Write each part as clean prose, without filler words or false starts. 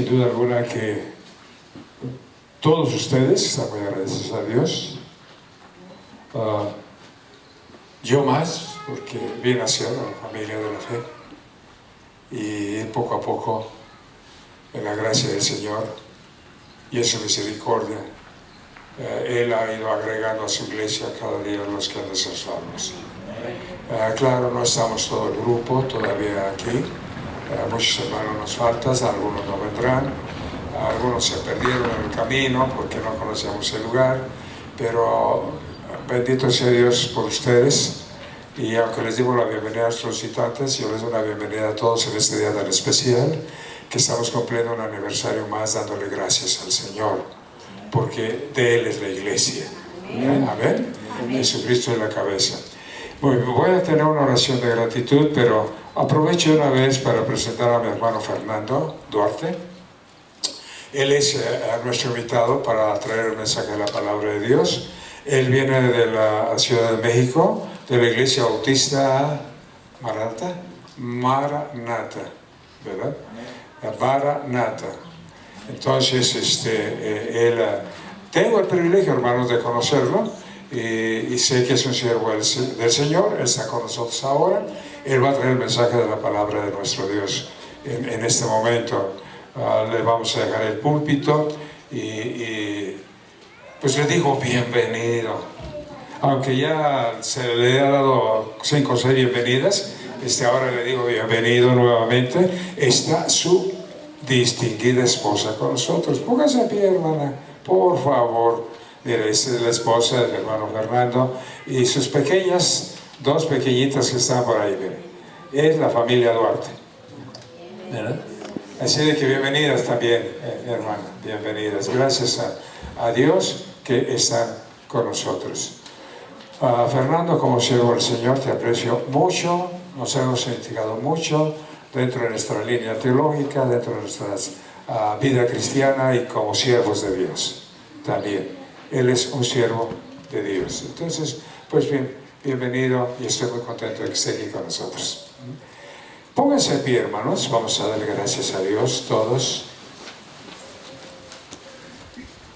sin duda alguna que todos ustedes están muy agradecidos a Dios. Yo más, porque vine a ser la familia de la fe. Y poco a poco, en la gracia del Señor y en su misericordia, Él ha ido agregando a su iglesia cada día los que han de ser salvos. Claro, no estamos todo el grupo todavía aquí. Muchos hermanos nos faltan, algunos no vendrán, algunos se perdieron en el camino porque no conocíamos el lugar, pero bendito sea Dios por ustedes. Y aunque les digo la bienvenida a nuestros visitantes, yo les doy una bienvenida a todos en este día tan especial, que estamos cumpliendo un aniversario más dándole gracias al Señor, porque de Él es la iglesia. Amén. Jesucristo es la cabeza. Voy a tener una oración de gratitud, pero aprovecho una vez para presentar a mi hermano Fernando Duarte. Él es nuestro invitado para traer el mensaje de la palabra de Dios. Él viene de la Ciudad de México, de la Iglesia Bautista Maranata, ¿verdad? Maranata. Entonces, tengo el privilegio, hermanos, de conocerlo y sé que es un siervo del Señor. Él está con nosotros ahora. Él va a traer el mensaje de la palabra de nuestro Dios en este momento. Le vamos a dejar el púlpito y pues le digo bienvenido. Aunque ya se le ha dado 5 o 6 bienvenidas, ahora le digo bienvenido nuevamente. Está su distinguida esposa con nosotros. Póngase a pie, hermana, por favor. Mira, esta es la esposa del hermano Fernando y sus pequeñas, 2 pequeñitas que están por ahí, miren. Es la familia Duarte. ¿Verdad? Así de que bienvenidas también, hermana, bienvenidas. Gracias a Dios que están con nosotros. Fernando, como siervo del Señor, te aprecio mucho, nos hemos identificado mucho dentro de nuestra línea teológica, dentro de nuestra vida cristiana y como siervos de Dios también. Él es un siervo de Dios. Entonces, pues bienvenido y estoy muy contento de que esté aquí con nosotros. Pónganse de pie, hermanos, vamos a darle gracias a Dios todos.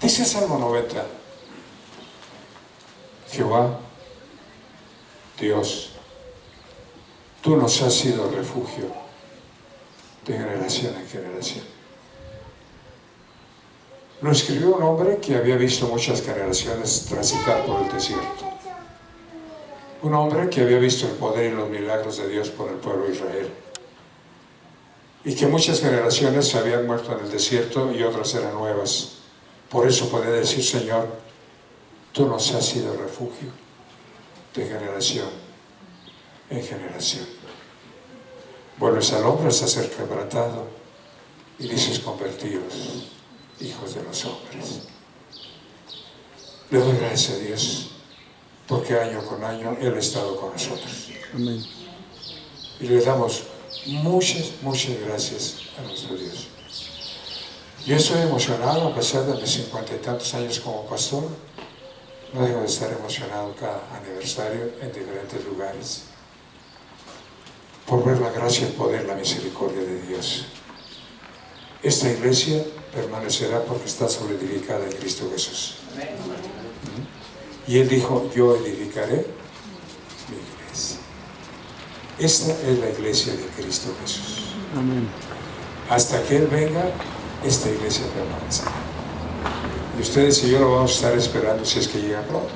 Dice Salmo 90, Jehová, Dios, tú nos has sido refugio de generación en generación. Lo escribió un hombre que había visto muchas generaciones transitar por el desierto. Un hombre que había visto el poder y los milagros de Dios por el pueblo de Israel. Y que muchas generaciones se habían muerto en el desierto y otras eran nuevas. Por eso puede decir, Señor, tú nos has sido refugio de generación en generación. Vuelves al hombre hasta ser quebrantado y dices, convertidos, hijos de los hombres. Le doy gracias a Dios porque año con año Él ha estado con nosotros. Amén. Y le damos muchas gracias a nuestro Dios. Yo estoy emocionado a pesar de mis 50 y tantos años como pastor. No dejo de estar emocionado cada aniversario en diferentes lugares por ver la gracia, el poder, la misericordia de Dios. Esta iglesia permanecerá porque está solidificada en Cristo Jesús. Y Él dijo, yo edificaré mi iglesia. Esta es la iglesia de Cristo Jesús. Amén. Hasta que Él venga, esta iglesia permanecerá. Y ustedes y yo lo vamos a estar esperando si es que llega pronto.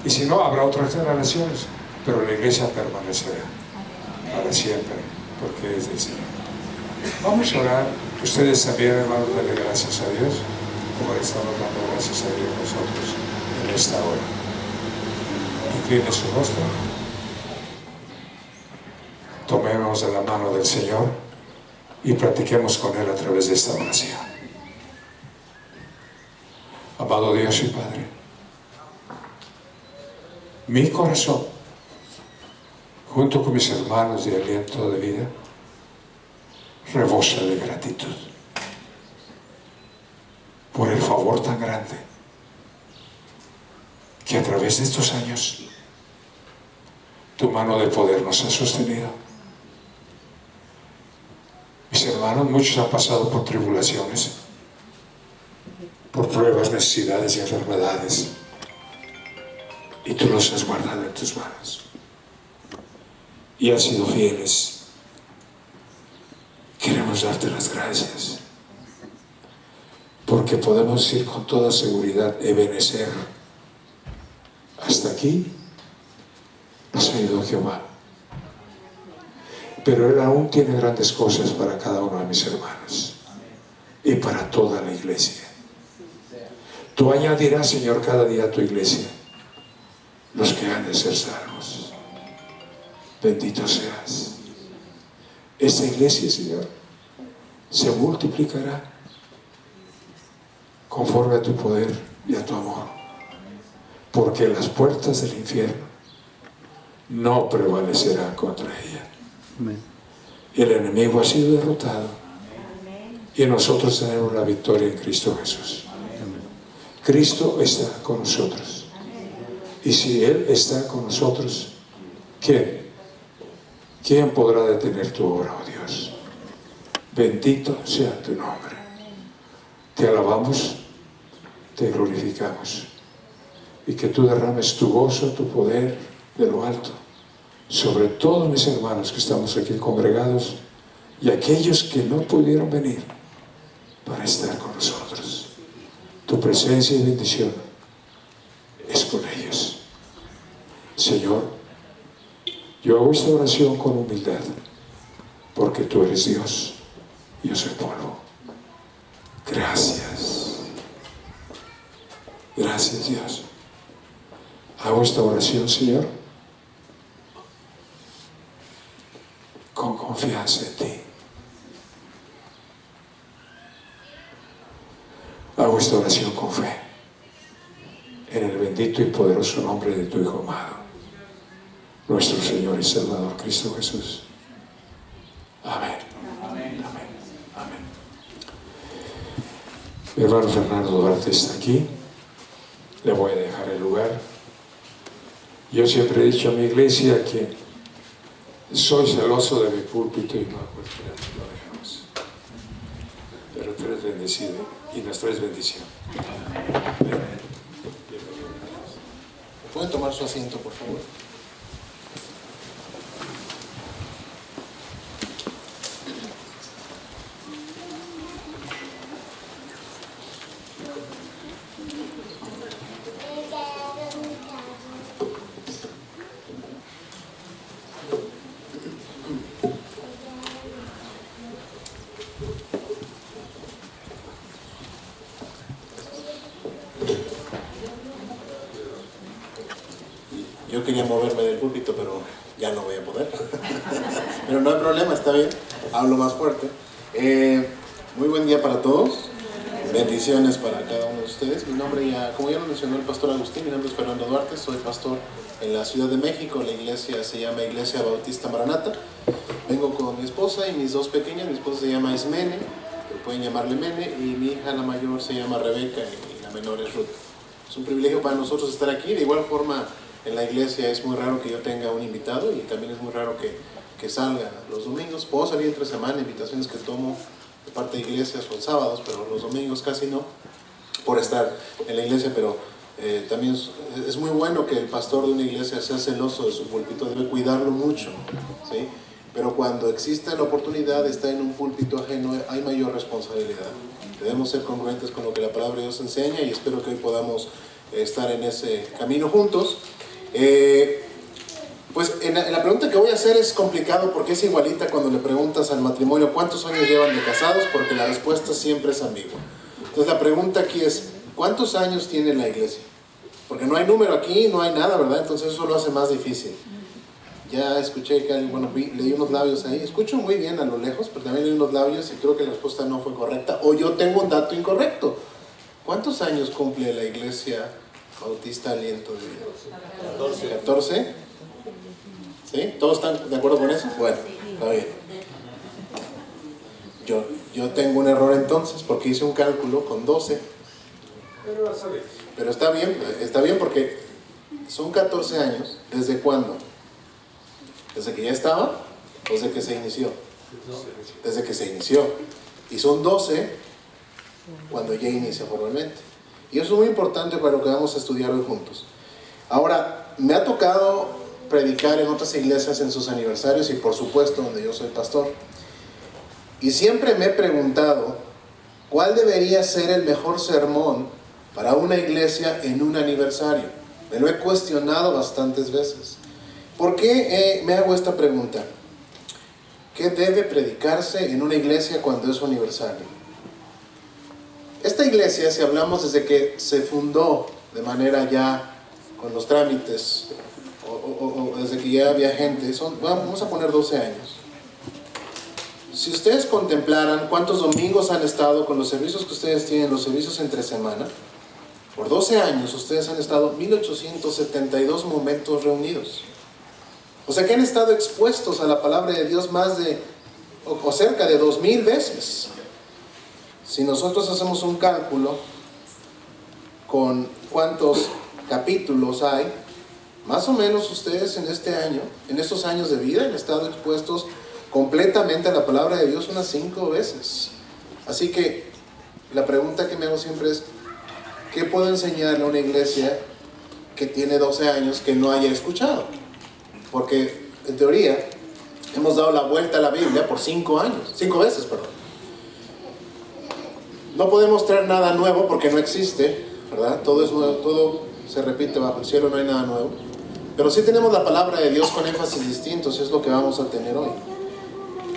Y si no, habrá otras generaciones, pero la iglesia permanecerá para siempre, porque es del Señor. Vamos a orar. Ustedes también, hermanos, denle gracias a Dios, como le estamos dando gracias a Dios nosotros en esta hora. Incline su rostro. Tomemos de la mano del Señor y practiquemos con Él a través de esta oración. Amado Dios y Padre, mi corazón, junto con mis hermanos de aliento de vida, rebosa de gratitud por el favor tan grande que a través de estos años tu mano de poder nos ha sostenido. Mis mis hermanos, muchos han pasado por tribulaciones, por pruebas, necesidades y enfermedades, y tú los has guardado en tus manos y han sido fieles. Queremos darte las gracias porque podemos decir con toda seguridad: Ebenezer, hasta aquí nos ha ido Jehová. Pero Él aún tiene grandes cosas para cada uno de mis hermanos y para toda la iglesia. Tú añadirás, Señor, cada día a tu iglesia los que han de ser salvos. Bendito seas. Esta iglesia, Señor, se multiplicará conforme a tu poder y a tu amor, porque las puertas del infierno no prevalecerán contra ella. Amén. El enemigo ha sido derrotado. Amén. Y nosotros tenemos la victoria en Cristo Jesús. Amén. Cristo está con nosotros. Amén. Y si Él está con nosotros, ¿quién podrá detener tu obra, oh Dios? Bendito sea tu nombre. Te alabamos, te glorificamos, y que tú derrames tu gozo, tu poder de lo alto sobre todos mis hermanos que estamos aquí congregados y aquellos que no pudieron venir para estar con nosotros. Tu presencia y bendición es con ellos. Señor, yo hago esta oración con humildad, porque tú eres Dios, yo soy polvo. Gracias. Gracias, Dios. Hago esta oración, Señor, con confianza en ti. Hago esta oración con fe en el bendito y poderoso nombre de tu Hijo amado, nuestro Señor y Salvador Cristo Jesús. Amén. Amén. Amén. Amén. Mi hermano Fernando Duarte está aquí. Le voy a dejar el lugar. Yo siempre he dicho a mi iglesia que soy celoso de mi púlpito y no a cualquiera lo dejamos. Pero tú eres bendecido y nuestra es bendición. ¿Pueden tomar su asiento, por favor? Yo quería moverme del púlpito, pero ya no voy a poder. Pero no hay problema, está bien. Hablo más fuerte. Muy buen día para todos. Bendiciones para cada uno de ustedes. Mi nombre, como ya lo mencionó el pastor Agustín, mi nombre es Fernando Duarte. Soy pastor en la Ciudad de México. La iglesia se llama Iglesia Bautista Maranata. Vengo con mi esposa y mis dos pequeñas. Mi esposa se llama Ismene, que pueden llamarle Mene, y mi hija, la mayor, se llama Rebeca, y la menor es Ruth. Es un privilegio para nosotros estar aquí. De igual forma, en la iglesia es muy raro que yo tenga un invitado, y también es muy raro que salga los domingos. Puedo salir entre semana, invitaciones que tomo de parte de iglesias o sábados, pero los domingos casi no, por estar en la iglesia. Pero también es muy bueno que el pastor de una iglesia sea celoso de su púlpito, debe cuidarlo mucho, ¿sí? Pero cuando existe la oportunidad de estar en un púlpito ajeno, hay mayor responsabilidad. Debemos ser congruentes con lo que la palabra de Dios enseña, y espero que hoy podamos estar en ese camino juntos. Pues en la pregunta que voy a hacer es complicado, porque es igualita cuando le preguntas al matrimonio cuántos años llevan de casados, porque la respuesta siempre es ambigua. Entonces la pregunta aquí es: ¿cuántos años tiene la iglesia? Porque no hay número aquí, no hay nada, ¿verdad? Entonces eso lo hace más difícil. Ya escuché que alguien, bueno, leí unos labios ahí, escucho muy bien a lo lejos, pero también leí unos labios y creo que la respuesta no fue correcta, o yo tengo un dato incorrecto. ¿Cuántos años cumple la iglesia Bautista Aliento de Vida? 14. ¿Sí? ¿Todos están de acuerdo con eso? Bueno, está bien. Yo tengo un error entonces, porque hice un cálculo con 12. Pero está bien porque son 14 años. ¿Desde cuándo? ¿Desde que ya estaba o desde que se inició? desde que se inició. Y son 12 cuando ya inicia formalmente. Y eso es muy importante para lo que vamos a estudiar hoy juntos. Ahora, me ha tocado predicar en otras iglesias en sus aniversarios y por supuesto donde yo soy pastor. Y siempre me he preguntado cuál debería ser el mejor sermón para una iglesia en un aniversario. Me lo he cuestionado bastantes veces. ¿Por qué me hago esta pregunta? ¿Qué debe predicarse en una iglesia cuando es su aniversario? Esta iglesia, si hablamos desde que se fundó de manera ya con los trámites, o desde que ya había gente, vamos a poner 12 años. Si ustedes contemplaran cuántos domingos han estado con los servicios que ustedes tienen, los servicios entre semana, por 12 años ustedes han estado 1872 momentos reunidos. O sea que han estado expuestos a la palabra de Dios más de, o cerca de 2000 veces. Si nosotros hacemos un cálculo con cuántos capítulos hay, más o menos ustedes en este año, en estos años de vida, han estado expuestos completamente a la palabra de Dios unas 5 veces. Así que la pregunta que me hago siempre es, ¿qué puedo enseñarle a una iglesia que tiene 12 años que no haya escuchado? Porque en teoría hemos dado la vuelta a la Biblia por 5 veces. No podemos traer nada nuevo porque no existe, ¿verdad? Todo es nuevo, todo se repite bajo el cielo, no hay nada nuevo. Pero sí tenemos la palabra de Dios con énfasis distintos, es lo que vamos a tener hoy.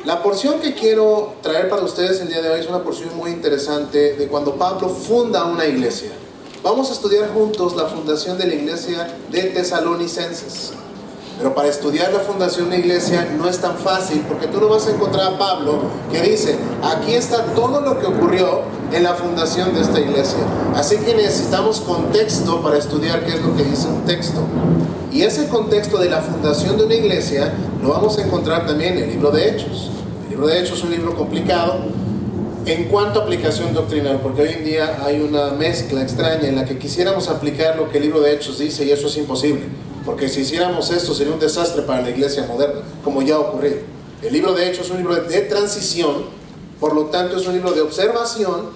La porción que quiero traer para ustedes el día de hoy es una porción muy interesante de cuando Pablo funda una iglesia. Vamos a estudiar juntos la fundación de la iglesia de Tesalonicenses. Pero para estudiar la fundación de una iglesia no es tan fácil, porque tú no vas a encontrar a Pablo que dice, aquí está todo lo que ocurrió en la fundación de esta iglesia. Así que necesitamos contexto para estudiar qué es lo que dice un texto. Y ese contexto de la fundación de una iglesia lo vamos a encontrar también en el libro de Hechos. El libro de Hechos es un libro complicado en cuanto a aplicación doctrinal, porque hoy en día hay una mezcla extraña en la que quisiéramos aplicar lo que el libro de Hechos dice y eso es imposible. Porque si hiciéramos esto sería un desastre para la iglesia moderna, como ya ha ocurrido. El libro de Hechos es un libro de transición, por lo tanto es un libro de observación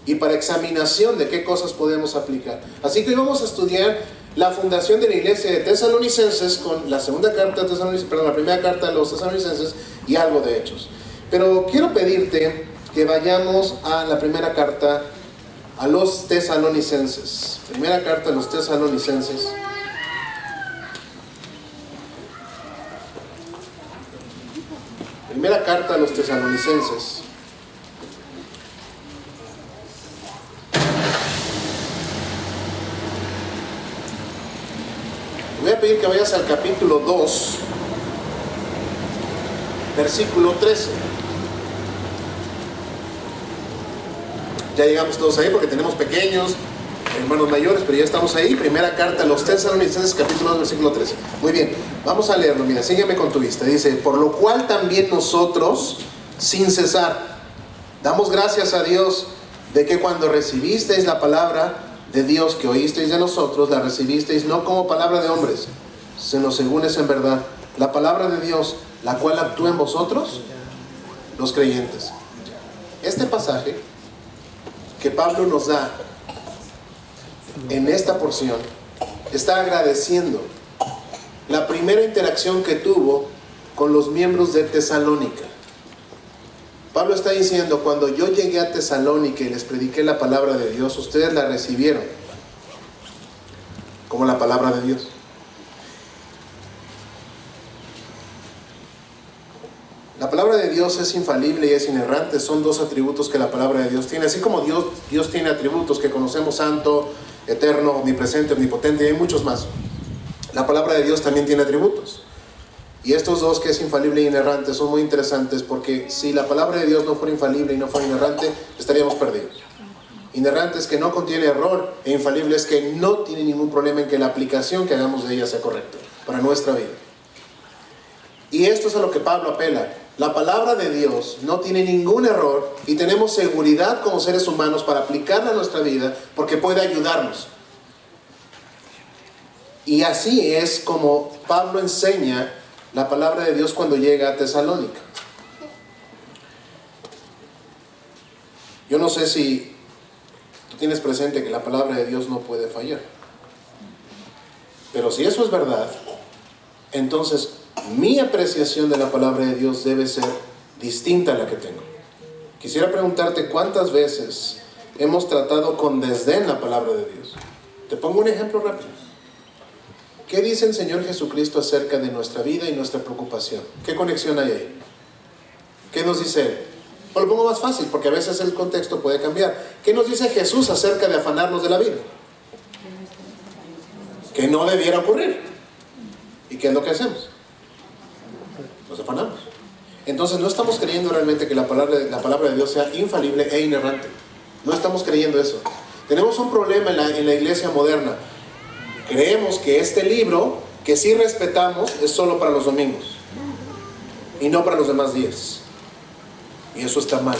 y para examinación de qué cosas podemos aplicar. Así que hoy vamos a estudiar la fundación de la iglesia de Tesalonicenses con la la primera carta de los Tesalonicenses y algo de Hechos. Pero quiero pedirte que vayamos a la primera carta a los Tesalonicenses. Primera carta a los Tesalonicenses. Primera carta a los Tesalonicenses. Te voy a pedir que vayas al capítulo 2, versículo 13. Ya llegamos todos ahí porque tenemos pequeños, hermanos mayores, pero ya estamos ahí. Primera carta a los Tesalonicenses, capítulo 2, versículo 13. Muy bien, vamos a leerlo. Mira, sígueme con tu vista. Dice, por lo cual también nosotros, sin cesar, damos gracias a Dios de que cuando recibisteis la palabra de Dios que oísteis de nosotros, la recibisteis no como palabra de hombres, sino según es en verdad, la palabra de Dios, la cual actúa en vosotros, los creyentes. Este pasaje que Pablo nos da en esta porción está agradeciendo la primera interacción que tuvo con los miembros de Tesalónica. Pablo está diciendo, cuando yo llegué a Tesalónica y les prediqué la palabra de Dios, ustedes la recibieron como la palabra de Dios. La palabra de Dios es infalible y es inerrante. Son 2 atributos que la palabra de Dios tiene. Así como Dios tiene atributos que conocemos: santo, eterno, omnipresente, omnipotente, y hay muchos más. La palabra de Dios también tiene atributos. Y estos 2, que es infalible y inerrante, son muy interesantes, porque si la palabra de Dios no fuera infalible y no fuera inerrante, estaríamos perdidos. Inerrante es que no contiene error, e infalible es que no tiene ningún problema en que la aplicación que hagamos de ella sea correcta para nuestra vida. Y esto es a lo que Pablo apela. La palabra de Dios no tiene ningún error y tenemos seguridad como seres humanos para aplicarla a nuestra vida porque puede ayudarnos. Y así es como Pablo enseña la palabra de Dios cuando llega a Tesalónica. Yo no sé si tú tienes presente que la palabra de Dios no puede fallar. Pero si eso es verdad, entonces mi apreciación de la palabra de Dios debe ser distinta a la que tengo. Quisiera preguntarte cuántas veces hemos tratado con desdén la palabra de Dios. Te pongo un ejemplo rápido. ¿Qué dice el Señor Jesucristo acerca de nuestra vida y nuestra preocupación? ¿Qué conexión hay ahí? ¿Qué nos dice Él? O lo pongo más fácil, porque a veces el contexto puede cambiar. ¿Qué nos dice Jesús acerca de afanarnos de la vida? Que no debiera ocurrir. ¿Y qué es lo que hacemos? Nos afanamos. Entonces no estamos creyendo realmente que la palabra de Dios sea infalible e inerrante. No estamos creyendo eso. Tenemos un problema en la iglesia moderna. Creemos que este libro, que sí respetamos, es solo para los domingos y no para los demás días. Y eso está mal,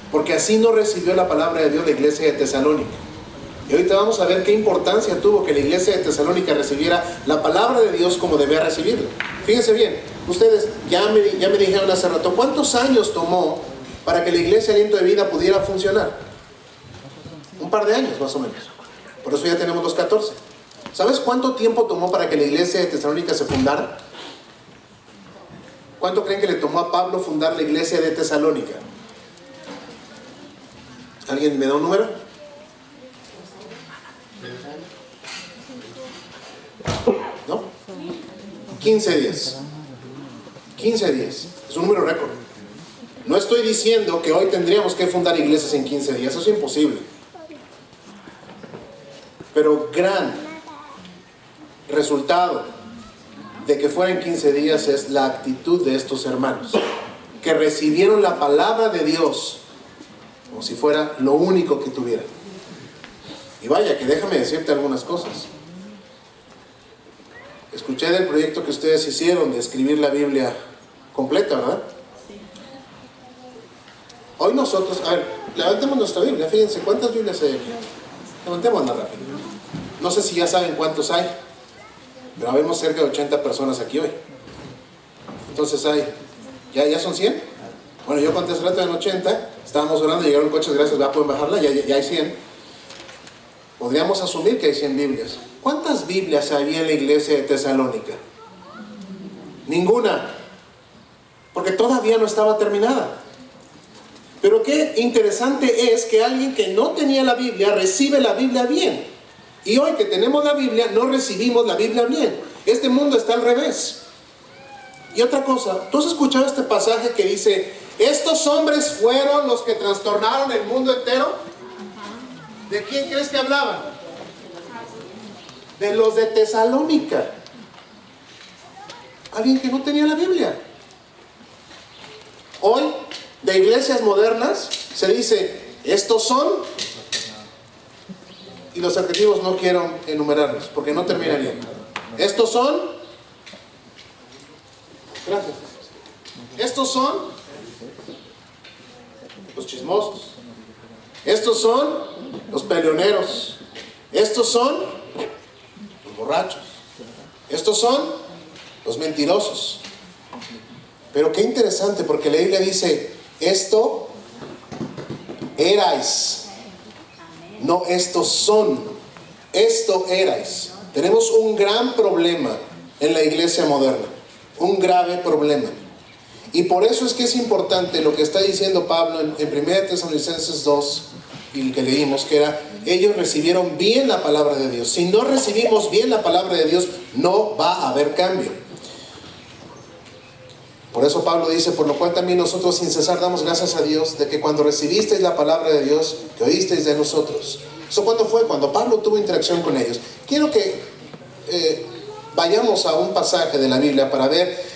porque así no recibió la palabra de Dios la iglesia de Tesalónica. Y ahorita vamos a ver qué importancia tuvo que la iglesia de Tesalónica recibiera la palabra de Dios como debía recibirla. Fíjense bien, ustedes ya me dijeron hace rato, ¿cuántos años tomó para que la iglesia Aliento de Vida pudiera funcionar? Un par de años más o menos. Por eso ya tenemos los 14. ¿Sabes cuánto tiempo tomó para que la iglesia de Tesalónica se fundara? ¿Cuánto creen que le tomó a Pablo fundar la iglesia de Tesalónica? ¿Alguien me da un número? ¿No? 15 días. 15 días. Es un número récord. No estoy diciendo que hoy tendríamos que fundar iglesias en 15 días. Eso es imposible. Pero gran resultado de que fuera en 15 días es la actitud de estos hermanos, que recibieron la palabra de Dios como si fuera lo único que tuvieran. Y vaya, que déjame decirte algunas cosas. Escuché del proyecto que ustedes hicieron de escribir la Biblia completa, ¿verdad? Hoy nosotros, a ver, levantemos nuestra Biblia. Fíjense, ¿cuántas Biblias hay aquí? Levantémosla rápido. No sé si ya saben cuántos hay, pero habemos cerca de 80 personas aquí hoy. Entonces ¿ya son 100? Bueno, yo conté hace rato en 80, estábamos orando, llegaron coches, gracias, pueden bajarla, ya hay 100. Podríamos asumir que hay 100 Biblias. ¿Cuántas Biblias había en la iglesia de Tesalónica? Ninguna, porque todavía no estaba terminada. Pero qué interesante es que alguien que no tenía la Biblia recibe la Biblia bien. Y hoy que tenemos la Biblia, no recibimos la Biblia bien. Este mundo está al revés. Y otra cosa, ¿tú has escuchado este pasaje que dice, estos hombres fueron los que trastornaron el mundo entero? ¿De quién crees que hablaban? De los de Tesalónica. Alguien que no tenía la Biblia. Hoy, de iglesias modernas, se dice, estos son... Y los adjetivos no quiero enumerarlos, porque no terminarían. Estos son... Gracias. Estos son... los chismosos. Estos son los peleoneros. Estos son los borrachos. Estos son los mentirosos. Pero qué interesante, porque la Biblia dice, esto erais. No, estos son. Esto erais. Tenemos un gran problema en la iglesia moderna. Un grave problema. Y por eso es que es importante lo que está diciendo Pablo en 1 Tesalonicenses 2, y el que leímos, que era, ellos recibieron bien la palabra de Dios. Si no recibimos bien la palabra de Dios, no va a haber cambio. Por eso Pablo dice, por lo cual también nosotros sin cesar damos gracias a Dios de que cuando recibisteis la palabra de Dios, que oísteis de nosotros. ¿Eso cuándo fue? Cuando Pablo tuvo interacción con ellos. Quiero que vayamos a un pasaje de la Biblia para ver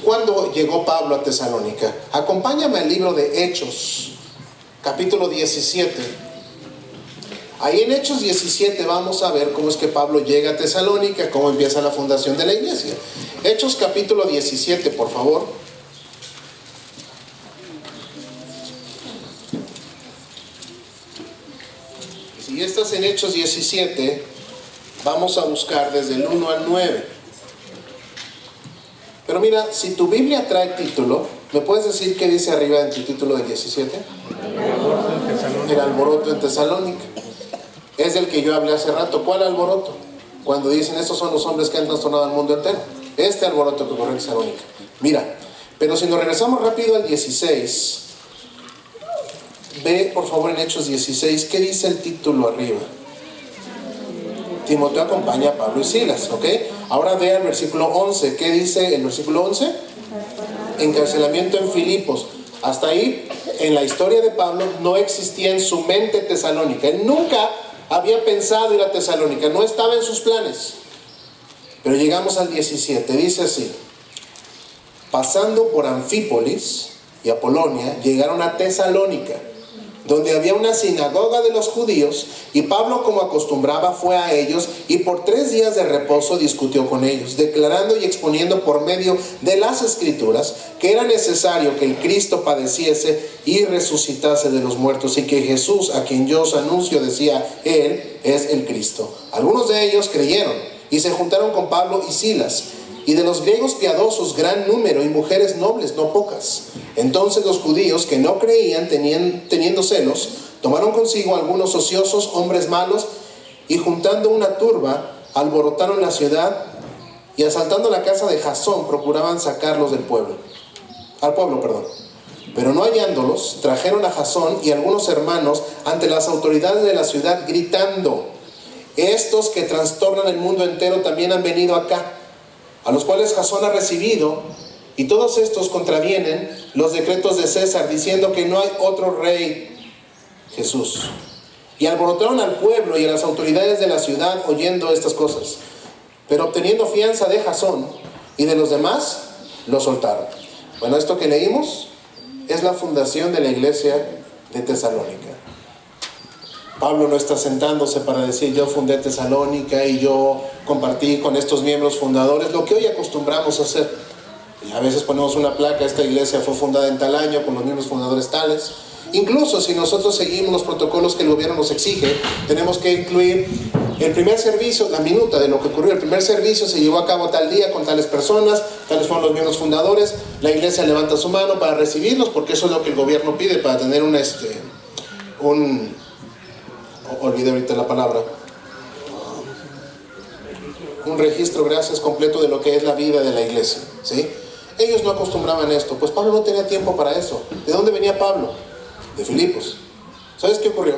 cuándo llegó Pablo a Tesalónica. Acompáñame al libro de Hechos, capítulo 17. Ahí en Hechos 17 vamos a ver cómo es que Pablo llega a Tesalónica, cómo empieza la fundación de la iglesia. Hechos capítulo 17, por favor. Si estás en Hechos 17, vamos a buscar desde el 1 al 9. Pero mira, si tu Biblia trae título, ¿me puedes decir qué dice arriba en tu título del 17? el alboroto en Tesalónica. Es del que yo hablé hace rato. ¿Cuál alboroto? Cuando dicen, estos son los hombres que han trastornado al mundo entero. Este alboroto que ocurrió en Tesalónica. Mira, pero si nos regresamos rápido al 16, ve por favor en Hechos 16, ¿qué dice el título arriba? Timoteo acompaña a Pablo y Silas, ¿ok? Ahora ve al versículo 11, ¿qué dice el versículo 11? Encarcelamiento en Filipos. Hasta ahí, en la historia de Pablo, no existía en su mente Tesalónica. Él nunca había pensado ir a Tesalónica, no estaba en sus planes. Pero llegamos al 17, dice así: pasando por Anfípolis y Apolonia, llegaron a Tesalónica, donde había una sinagoga de los judíos, y Pablo, como acostumbraba, fue a ellos y por 3 días de reposo discutió con ellos, declarando y exponiendo por medio de las Escrituras que era necesario que el Cristo padeciese y resucitase de los muertos, y que Jesús, a quien yo os anuncio, decía, Él es el Cristo. Algunos de ellos creyeron y se juntaron con Pablo y Silas, y de los griegos piadosos gran número, y mujeres nobles no pocas. Entonces los judíos que no creían, teniendo celos, tomaron consigo algunos ociosos hombres malos, y juntando una turba, alborotaron la ciudad, y asaltando la casa de Jasón, procuraban sacarlos al pueblo. Pero no hallándolos, trajeron a Jasón y algunos hermanos ante las autoridades de la ciudad, gritando: estos que trastornan el mundo entero también han venido acá, a los cuales Jasón ha recibido, y todos estos contravienen los decretos de César, diciendo que no hay otro rey, Jesús. Y alborotaron al pueblo y a las autoridades de la ciudad oyendo estas cosas. Pero obteniendo fianza de Jasón y de los demás, lo soltaron. Bueno, esto que leímos es la fundación de la iglesia de Tesalónica. Pablo no está sentándose para decir, yo fundé Tesalónica y yo compartí con estos miembros fundadores, lo que hoy acostumbramos a hacer. Y a veces ponemos una placa, esta iglesia fue fundada en tal año con los miembros fundadores tales. Incluso si nosotros seguimos los protocolos que el gobierno nos exige, tenemos que incluir el primer servicio, la minuta de lo que ocurrió. El primer servicio se llevó a cabo tal día con tales personas, tales fueron los miembros fundadores. La iglesia levanta su mano para recibirlos, porque eso es lo que el gobierno pide para tener olvidé ahorita la palabra, un registro, gracias, completo de lo que es la vida de la iglesia, ¿sí? Ellos no acostumbraban esto, pues Pablo no tenía tiempo para eso. ¿De dónde venía Pablo? De Filipos. ¿Sabes qué ocurrió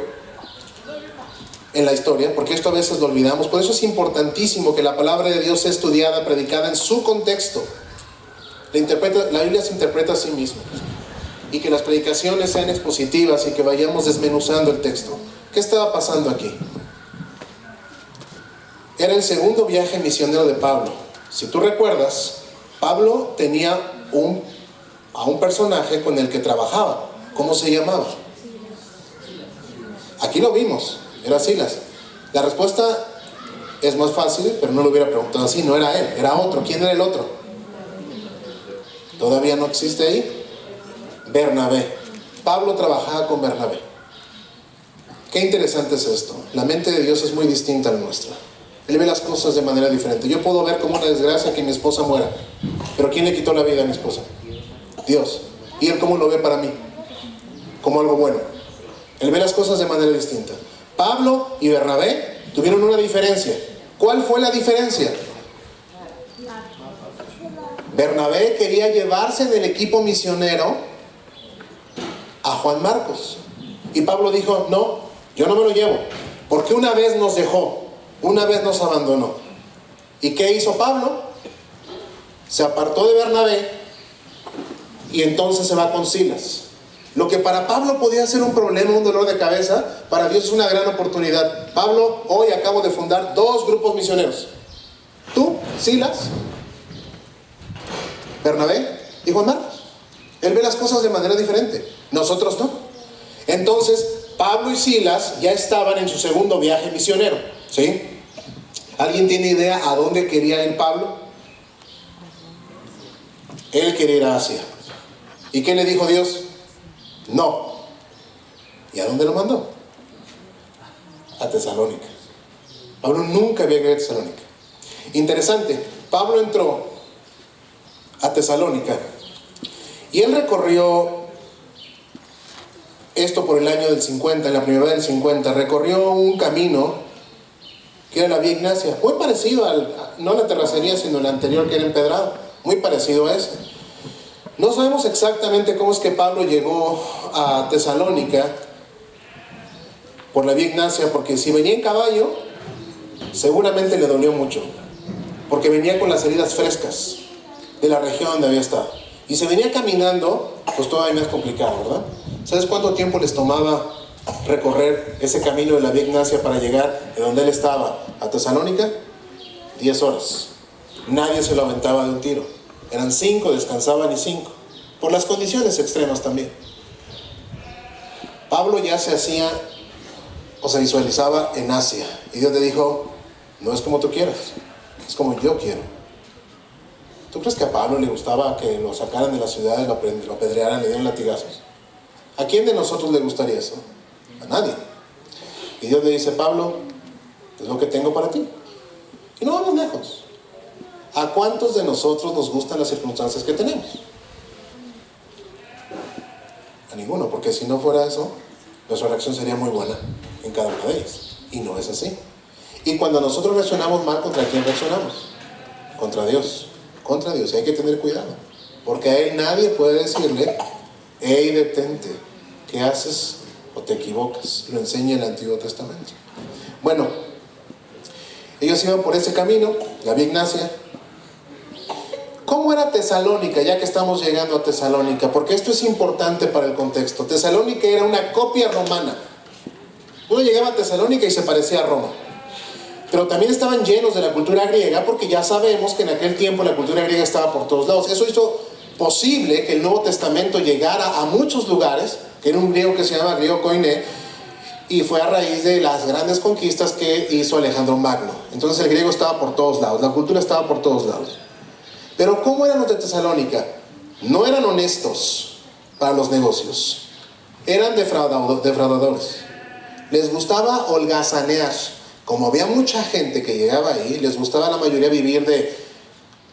en la historia? Porque esto a veces lo olvidamos. Por eso es importantísimo que la palabra de Dios sea estudiada, predicada en su contexto. La Biblia se interpreta a sí misma, y que las predicaciones sean expositivas y que vayamos desmenuzando el texto. ¿Qué estaba pasando aquí? Era el segundo viaje misionero de Pablo. Si tú recuerdas, Pablo tenía a un personaje con el que trabajaba. ¿Cómo se llamaba? Aquí lo vimos, era Silas. La respuesta es más fácil, pero no lo hubiera preguntado así. No era él, era otro. ¿Quién era el otro? ¿Todavía no existe ahí? Bernabé. Pablo trabajaba con Bernabé. Qué interesante es esto. La mente de Dios es muy distinta a la nuestra. Él ve las cosas de manera diferente. Yo puedo ver como una desgracia que mi esposa muera, pero ¿quién le quitó la vida a mi esposa? Dios. ¿Y Él cómo lo ve para mí? Como algo bueno. Él ve las cosas de manera distinta. Pablo y Bernabé tuvieron una diferencia. ¿Cuál fue la diferencia? Bernabé quería llevarse del equipo misionero a Juan Marcos. Y Pablo dijo, no, yo no me lo llevo, porque una vez nos dejó, una vez nos abandonó. ¿Y qué hizo Pablo? Se apartó de Bernabé y entonces se va con Silas. Lo que para Pablo podía ser un problema, un dolor de cabeza, para Dios es una gran oportunidad. Pablo, hoy acabo de fundar 2 grupos misioneros. Tú, Silas, Bernabé y Juan Marcos. Él ve las cosas de manera diferente. Nosotros no. Entonces, Pablo y Silas ya estaban en su segundo viaje misionero, ¿sí? ¿Alguien tiene idea a dónde quería ir Pablo? Él quería ir a Asia. ¿Y qué le dijo Dios? No. ¿Y a dónde lo mandó? A Tesalónica. Pablo nunca había ido a Tesalónica. Interesante, Pablo entró a Tesalónica y él recorrió esto por el año del 50, en la primavera del 50, recorrió un camino que era la Vía Ignacia, muy parecido no a la terracería, sino el anterior que era empedrado, muy parecido a ese. No sabemos exactamente cómo es que Pablo llegó a Tesalónica por la Vía Ignacia, porque si venía en caballo, seguramente le dolió mucho, porque venía con las heridas frescas de la región donde había estado. Y si venía caminando, pues todavía más complicado, ¿verdad? ¿Sabes cuánto tiempo les tomaba recorrer ese camino de la Vía Ignacia para llegar de donde él estaba a Tesalónica? 10 horas. Nadie se lo aventaba de un tiro. Eran 5, descansaban y 5. Por las condiciones extremas también. Pablo ya se hacía o se visualizaba en Asia. Y Dios le dijo, no es como tú quieras, es como yo quiero. ¿Tú crees que a Pablo le gustaba que lo sacaran de la ciudad, lo apedrearan, le dieran latigazos? ¿A quién de nosotros le gustaría eso? A nadie. Y Dios le dice, Pablo, es lo que tengo para ti. Y no vamos lejos. ¿A cuántos de nosotros nos gustan las circunstancias que tenemos? A ninguno, porque si no fuera eso, nuestra reacción sería muy buena en cada una de ellas. Y no es así. Y cuando nosotros reaccionamos mal, ¿contra quién reaccionamos? Contra Dios. Contra Dios. Y hay que tener cuidado. Porque a Él nadie puede decirle, hey, detente, ¿qué haces o te equivocas? Lo enseña el Antiguo Testamento. Bueno, ellos iban por ese camino, la Vía Ignacia. ¿Cómo era Tesalónica, ya que estamos llegando a Tesalónica? Porque esto es importante para el contexto. Tesalónica era una copia romana. Uno llegaba a Tesalónica y se parecía a Roma. Pero también estaban llenos de la cultura griega, porque ya sabemos que en aquel tiempo la cultura griega estaba por todos lados. Eso hizo posible que el Nuevo Testamento llegara a muchos lugares, que era un griego que se llama griego koiné, y fue a raíz de las grandes conquistas que hizo Alejandro Magno. Entonces el griego estaba por todos lados, la cultura estaba por todos lados. Pero ¿cómo eran los de Tesalónica? No eran honestos para los negocios, eran defraudadores. Les gustaba holgazanear. Como había mucha gente que llegaba ahí, les gustaba a la mayoría vivir de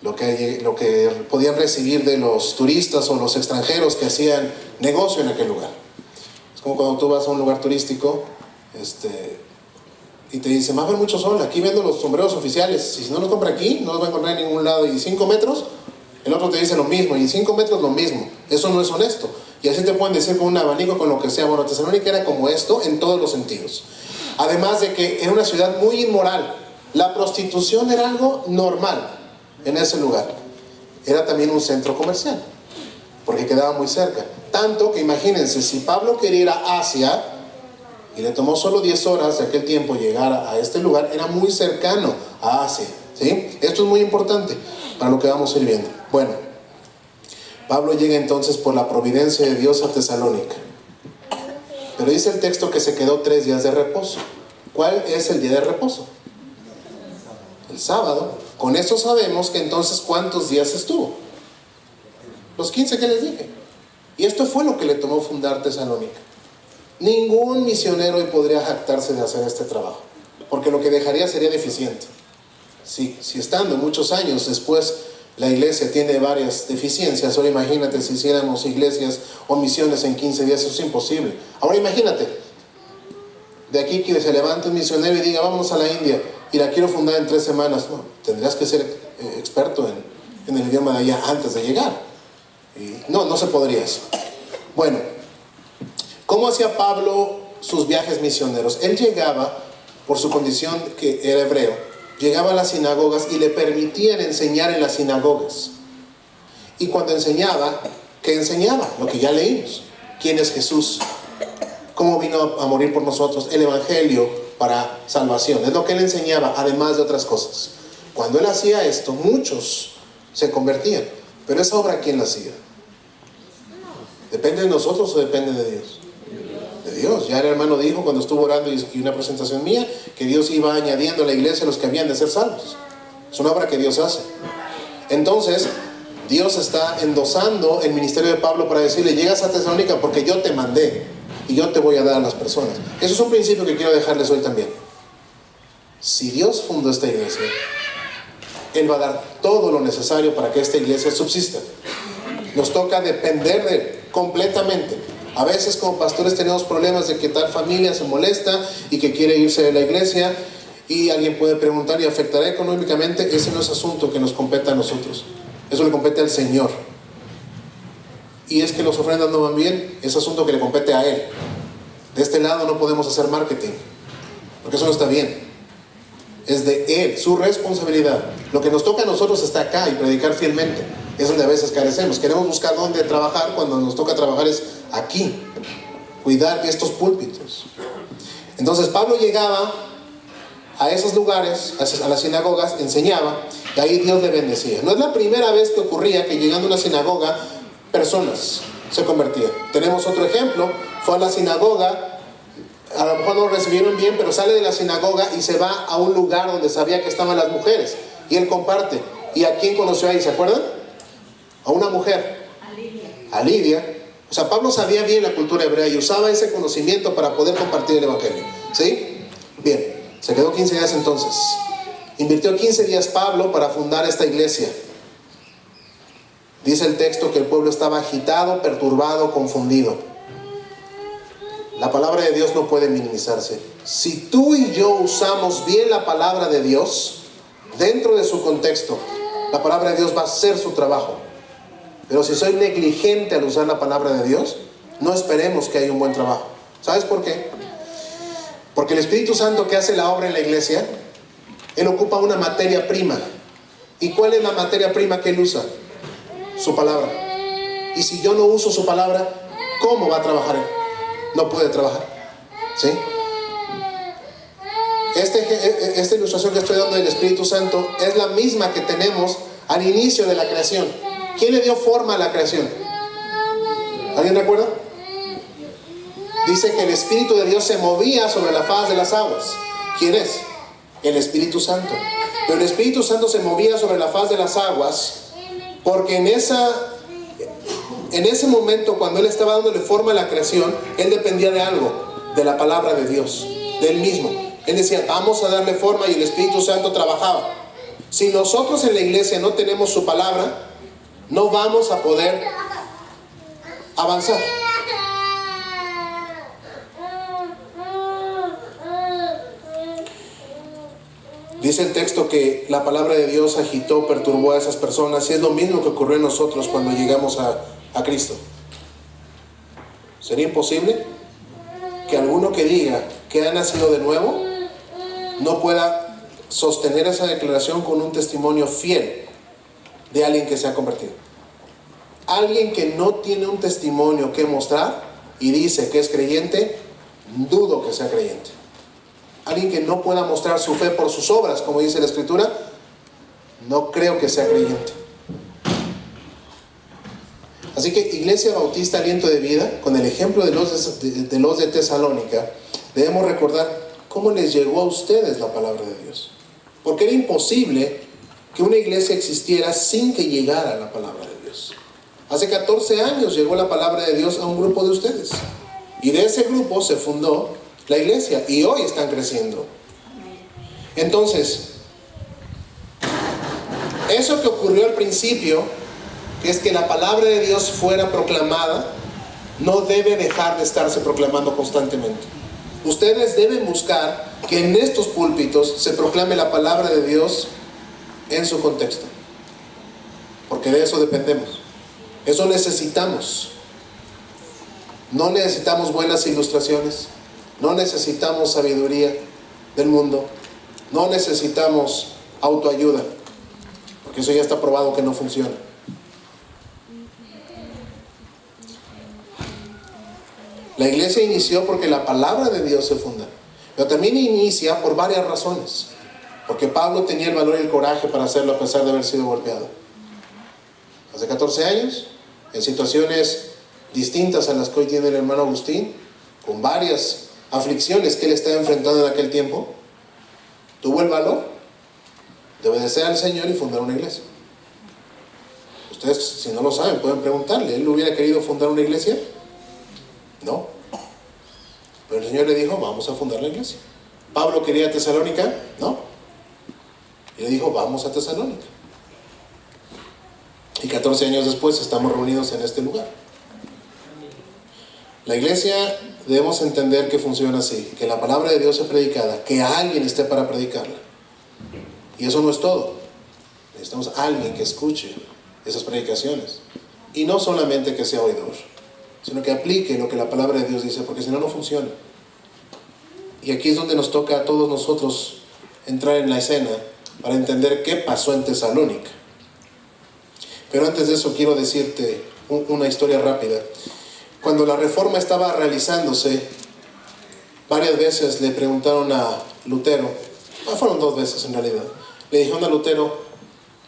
lo que podían recibir de los turistas o los extranjeros que hacían negocio en aquel lugar. Es como cuando tú vas a un lugar turístico y te dicen, va a haber mucho sol, aquí vendo los sombreros oficiales, y si no los compra aquí, no los va a encontrar en ningún lado. Y 5 metros, el otro te dice lo mismo, y 5 metros lo mismo. Eso no es honesto. Y así te pueden decir con un abanico, con lo que sea. Bueno, Tesalónica era como esto en todos los sentidos. Además de que era una ciudad muy inmoral. La prostitución era algo normal en ese lugar. Era también un centro comercial, porque quedaba muy cerca. Tanto que imagínense, si Pablo quería ir a Asia, y le tomó solo 10 horas de aquel tiempo llegar a este lugar, era muy cercano a Asia, ¿sí? Esto es muy importante para lo que vamos a ir viendo. Bueno, Pablo llega entonces por la providencia de Dios a Tesalónica. Pero dice el texto que se quedó 3 días de reposo. ¿Cuál es el día de reposo? El sábado. Con eso sabemos que entonces ¿cuántos días estuvo? Los 15 que les dije. Y esto fue lo que le tomó fundar Tesalónica. Ningún misionero hoy podría jactarse de hacer este trabajo, porque lo que dejaría sería deficiente. Si estando muchos años después la iglesia tiene varias deficiencias, ahora imagínate si hiciéramos iglesias o misiones en 15 días, eso es imposible. Ahora imagínate, de aquí que se levante un misionero y diga, vámonos a la India y la quiero fundar en 3 semanas. No, tendrías que ser experto en el idioma de allá antes de llegar. Y no se podría eso. Bueno, ¿cómo hacía Pablo sus viajes misioneros? Él llegaba, por su condición que era hebreo, llegaba a las sinagogas y le permitían enseñar en las sinagogas. Y cuando enseñaba, ¿qué enseñaba? Lo que ya leímos. ¿Quién es Jesús? ¿Cómo vino a morir por nosotros? El Evangelio para salvación. Es lo que él enseñaba, además de otras cosas. Cuando él hacía esto, muchos se convertían. Pero esa obra, ¿quién la hacía? ¿Depende de nosotros o depende de Dios? De Dios. Ya el hermano dijo cuando estuvo orando y una presentación mía, que Dios iba añadiendo a la iglesia los que habían de ser salvos. Es una obra que Dios hace. Entonces, Dios está endosando el ministerio de Pablo para decirle, llegas a Tesalónica porque yo te mandé y yo te voy a dar a las personas. Eso es un principio que quiero dejarles hoy también. Si Dios fundó esta iglesia, Él va a dar todo lo necesario para que esta iglesia subsista. Nos toca depender de Él completamente. A veces como pastores tenemos problemas de que tal familia se molesta y que quiere irse de la iglesia, y alguien puede preguntar, ¿y afectará económicamente? Ese no es asunto que nos compete a nosotros, eso le compete al Señor. Y es que las ofrendas no van bien, es asunto que le compete a Él. De este lado no podemos hacer marketing, porque eso no está bien. Es de Él, su responsabilidad. Lo que nos toca a nosotros está acá y predicar fielmente. Es donde a veces carecemos. Queremos buscar dónde trabajar cuando nos toca trabajar es aquí. Cuidar estos púlpitos. Entonces Pablo llegaba a esos lugares, a las sinagogas, enseñaba, y ahí Dios le bendecía. No es la primera vez que ocurría que llegando a una sinagoga, personas se convertían. Tenemos otro ejemplo, fue a la sinagoga, a lo mejor no lo recibieron bien, pero sale de la sinagoga y se va a un lugar donde sabía que estaban las mujeres, y él comparte. ¿Y a quién conoció ahí? ¿Se acuerdan? A una mujer, a Lidia. O sea, Pablo sabía bien la cultura hebrea y usaba ese conocimiento para poder compartir el evangelio. ¿Sí? Bien. Se quedó 15 días entonces. Invirtió 15 días Pablo para fundar esta iglesia. Dice el texto que el pueblo estaba agitado, perturbado, confundido. La palabra de Dios no puede minimizarse. Si tú y yo usamos bien la palabra de Dios, dentro de su contexto, la palabra de Dios va a hacer su trabajo. Pero si soy negligente al usar la palabra de Dios, no esperemos que haya un buen trabajo. ¿Sabes por qué? Porque el Espíritu Santo que hace la obra en la iglesia, Él ocupa una materia prima. ¿Y cuál es la materia prima que Él usa? Su palabra. Y si yo no uso su palabra, ¿cómo va a trabajar Él? No puede trabajar. ¿Sí? Esta ilustración que estoy dando del Espíritu Santo es la misma que tenemos al inicio de la creación. ¿Quién le dio forma a la creación? ¿Alguien recuerda? Dice que el Espíritu de Dios se movía sobre la faz de las aguas. ¿Quién es? El Espíritu Santo. Pero el Espíritu Santo se movía sobre la faz de las aguas porque en ese momento, cuando Él estaba dándole forma a la creación, Él dependía de algo, de la palabra de Dios, de Él mismo. Él decía, vamos a darle forma, y el Espíritu Santo trabajaba. Si nosotros en la iglesia no tenemos su palabra, no vamos a poder avanzar. Dice el texto que la palabra de Dios agitó, perturbó a esas personas, y es lo mismo que ocurrió en nosotros cuando llegamos a Cristo. ¿Sería imposible que alguno que diga que ha nacido de nuevo no pueda sostener esa declaración con un testimonio fiel de alguien que se ha convertido? Alguien que no tiene un testimonio que mostrar y dice que es creyente, dudo que sea creyente. Alguien que no pueda mostrar su fe por sus obras, como dice la Escritura, no creo que sea creyente. Así que Iglesia Bautista Aliento de Vida, con el ejemplo de los de Tesalónica, debemos recordar cómo les llegó a ustedes la palabra de Dios. Porque era imposible que una iglesia existiera sin que llegara la palabra de Dios. Hace 14 años llegó la palabra de Dios a un grupo de ustedes. Y de ese grupo se fundó la iglesia, y hoy están creciendo. Entonces, eso que ocurrió al principio, que es que la palabra de Dios fuera proclamada, no debe dejar de estarse proclamando constantemente. Ustedes deben buscar que en estos púlpitos se proclame la palabra de Dios en su contexto, porque de eso dependemos. Eso necesitamos. No necesitamos buenas ilustraciones, no necesitamos sabiduría del mundo, no necesitamos autoayuda, porque eso ya está probado que no funciona. La iglesia inició porque la palabra de Dios se funda, pero también inicia por varias razones. Porque Pablo tenía el valor y el coraje para hacerlo a pesar de haber sido golpeado. Hace 14 años, en situaciones distintas a las que hoy tiene el hermano Agustín, con varias aflicciones que él estaba enfrentando en aquel tiempo, tuvo el valor de obedecer al Señor y fundar una iglesia. Ustedes, si no lo saben, pueden preguntarle, ¿él hubiera querido fundar una iglesia? No. Pero el Señor le dijo, vamos a fundar la iglesia. ¿Pablo quería Tesalónica? No. Y le dijo, vamos a Tesalónica. Y 14 años después estamos reunidos en este lugar. La iglesia debemos entender que funciona así, que la palabra de Dios es predicada, que alguien esté para predicarla. Y eso no es todo. Necesitamos a alguien que escuche esas predicaciones. Y no solamente que sea oidor, sino que aplique lo que la palabra de Dios dice, porque si no, no funciona. Y aquí es donde nos toca a todos nosotros entrar en la escena para entender qué pasó en Tesalónica. Pero antes de eso quiero decirte una historia rápida. Cuando la reforma estaba realizándose, varias veces le preguntaron a Lutero, fueron 2 veces en realidad, le dijeron a Lutero,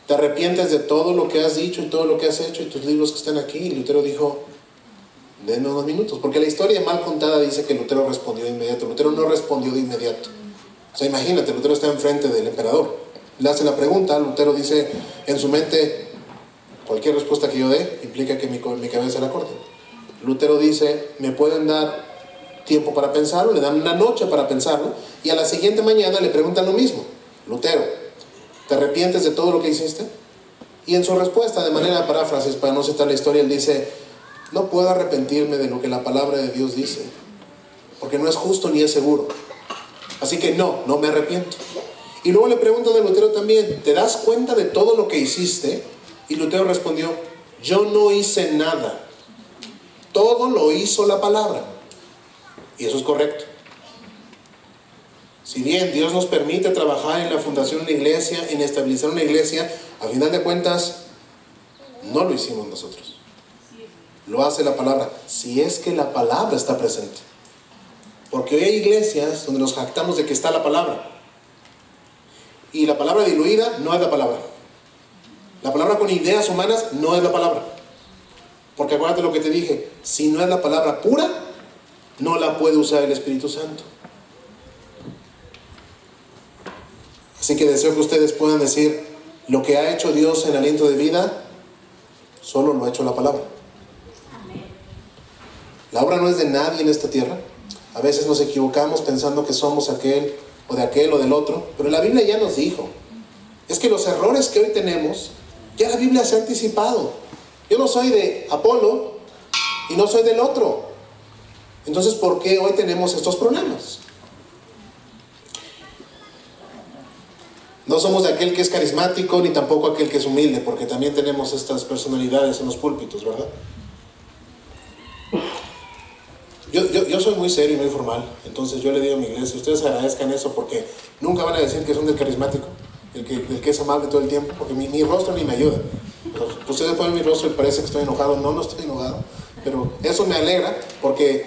¿te arrepientes de todo lo que has dicho y todo lo que has hecho y tus libros que están aquí? Y Lutero dijo, denme unos minutos, porque la historia mal contada dice que Lutero respondió de inmediato. Lutero no respondió de inmediato. O sea, imagínate, Lutero está enfrente del emperador, le hace la pregunta, Lutero dice en su mente, cualquier respuesta que yo dé implica que mi cabeza la corte. Lutero dice, ¿me pueden dar tiempo para pensarlo? Le dan una noche para pensarlo y a la siguiente mañana le preguntan lo mismo. Lutero, ¿te arrepientes de todo lo que hiciste? Y en su respuesta, de manera de paráfrasis, para no citar la historia, él dice, no puedo arrepentirme de lo que la palabra de Dios dice, porque no es justo ni es seguro. Así que no me arrepiento. Y luego le preguntan a Lutero también, ¿te das cuenta de todo lo que hiciste? Y Lutero respondió, yo no hice nada. Todo lo hizo la palabra. Y eso es correcto. Si bien Dios nos permite trabajar en la fundación de una iglesia, en estabilizar una iglesia, a final de cuentas, no lo hicimos nosotros. Lo hace la palabra, si es que la palabra está presente. Porque hoy hay iglesias donde nos jactamos de que está la palabra. Y la palabra diluida no es la palabra. La palabra con ideas humanas no es la palabra. Porque acuérdate lo que te dije, si no es la palabra pura, no la puede usar el Espíritu Santo. Así que deseo que ustedes puedan decir, lo que ha hecho Dios en aliento de vida, solo lo ha hecho la palabra. La obra no es de nadie en esta tierra. A veces nos equivocamos pensando que somos aquel o del otro, pero la Biblia ya nos dijo, es que los errores que hoy tenemos, ya la Biblia se ha anticipado. Yo no soy de Apolo y no soy del otro. Entonces, ¿por qué hoy tenemos estos problemas? No somos de aquel que es carismático ni tampoco aquel que es humilde, porque también tenemos estas personalidades en los púlpitos, ¿verdad? Yo soy muy serio y muy formal, entonces yo le digo a mi iglesia, ustedes agradezcan eso porque nunca van a decir que son del carismático, el que es amable todo el tiempo, porque mi rostro ni me ayuda. Ustedes ponen mi rostro y parece que estoy enojado. No estoy enojado, pero eso me alegra porque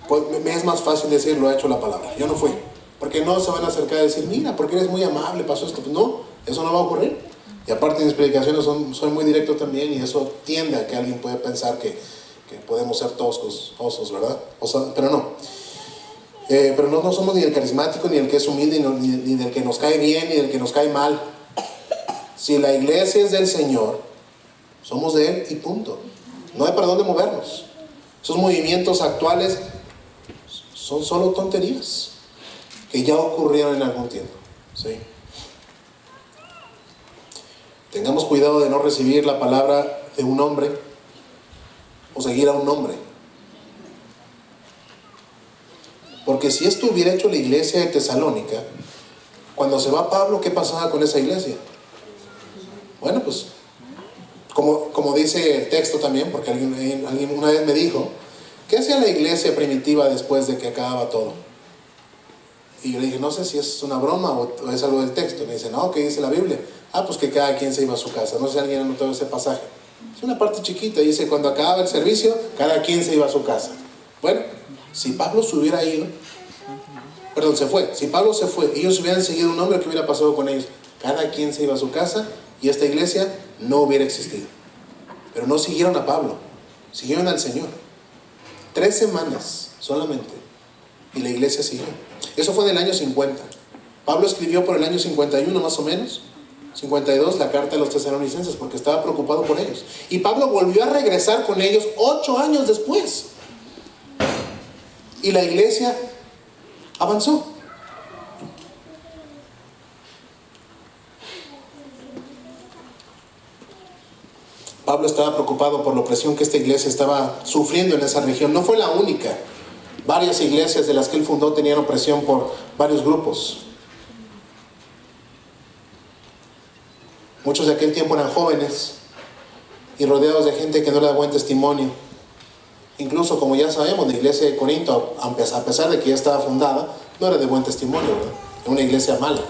pues, me es más fácil decir lo ha hecho la palabra. Yo no fui, porque no se van a acercar a decir, mira, porque eres muy amable, pasó esto. Pues no, eso no va a ocurrir. Y aparte mis predicaciones soy muy directo también y eso tiende a que alguien pueda pensar que podemos ser toscos, ¿verdad? O sea, pero no. Pero no somos ni el carismático, ni el que es humilde, ni del que nos cae bien, ni del que nos cae mal. Si la iglesia es del Señor, somos de Él y punto. No hay para dónde movernos. Esos movimientos actuales son solo tonterías que ya ocurrieron en algún tiempo. ¿Sí? Tengamos cuidado de no recibir la palabra de un hombre o seguir a un hombre. Porque si esto hubiera hecho la iglesia de Tesalónica, cuando se va Pablo, ¿qué pasaba con esa iglesia? Bueno, pues, como dice el texto también, porque alguien una vez me dijo, ¿qué hacía la iglesia primitiva después de que acababa todo? Y yo le dije, no sé si es una broma o es algo del texto. Me dice, no, ¿qué dice la Biblia? Pues que cada quien se iba a su casa. No sé si alguien ha notado ese pasaje. Es una parte chiquita, dice, cuando acababa el servicio, cada quien se iba a su casa. Bueno, si Pablo se hubiera ido, se fue. Si Pablo se fue y ellos hubieran seguido un hombre, ¿qué hubiera pasado con ellos? Cada quien se iba a su casa y esta iglesia no hubiera existido. Pero no siguieron a Pablo, siguieron al Señor. 3 semanas solamente y la iglesia siguió. Eso fue en el año 50. Pablo escribió por el año 51 más o menos, 52, la carta de los tesalonicenses, porque estaba preocupado por ellos. Y Pablo volvió a regresar con ellos 8 años después. Y la iglesia avanzó. Pablo estaba preocupado por la opresión que esta iglesia estaba sufriendo en esa región. No fue la única. Varias iglesias de las que él fundó tenían opresión por varios grupos. Muchos de aquel tiempo eran jóvenes y rodeados de gente que no le da buen testimonio. Incluso, como ya sabemos, la iglesia de Corinto, a pesar de que ya estaba fundada, no era de buen testimonio, ¿verdad? Era una iglesia mala.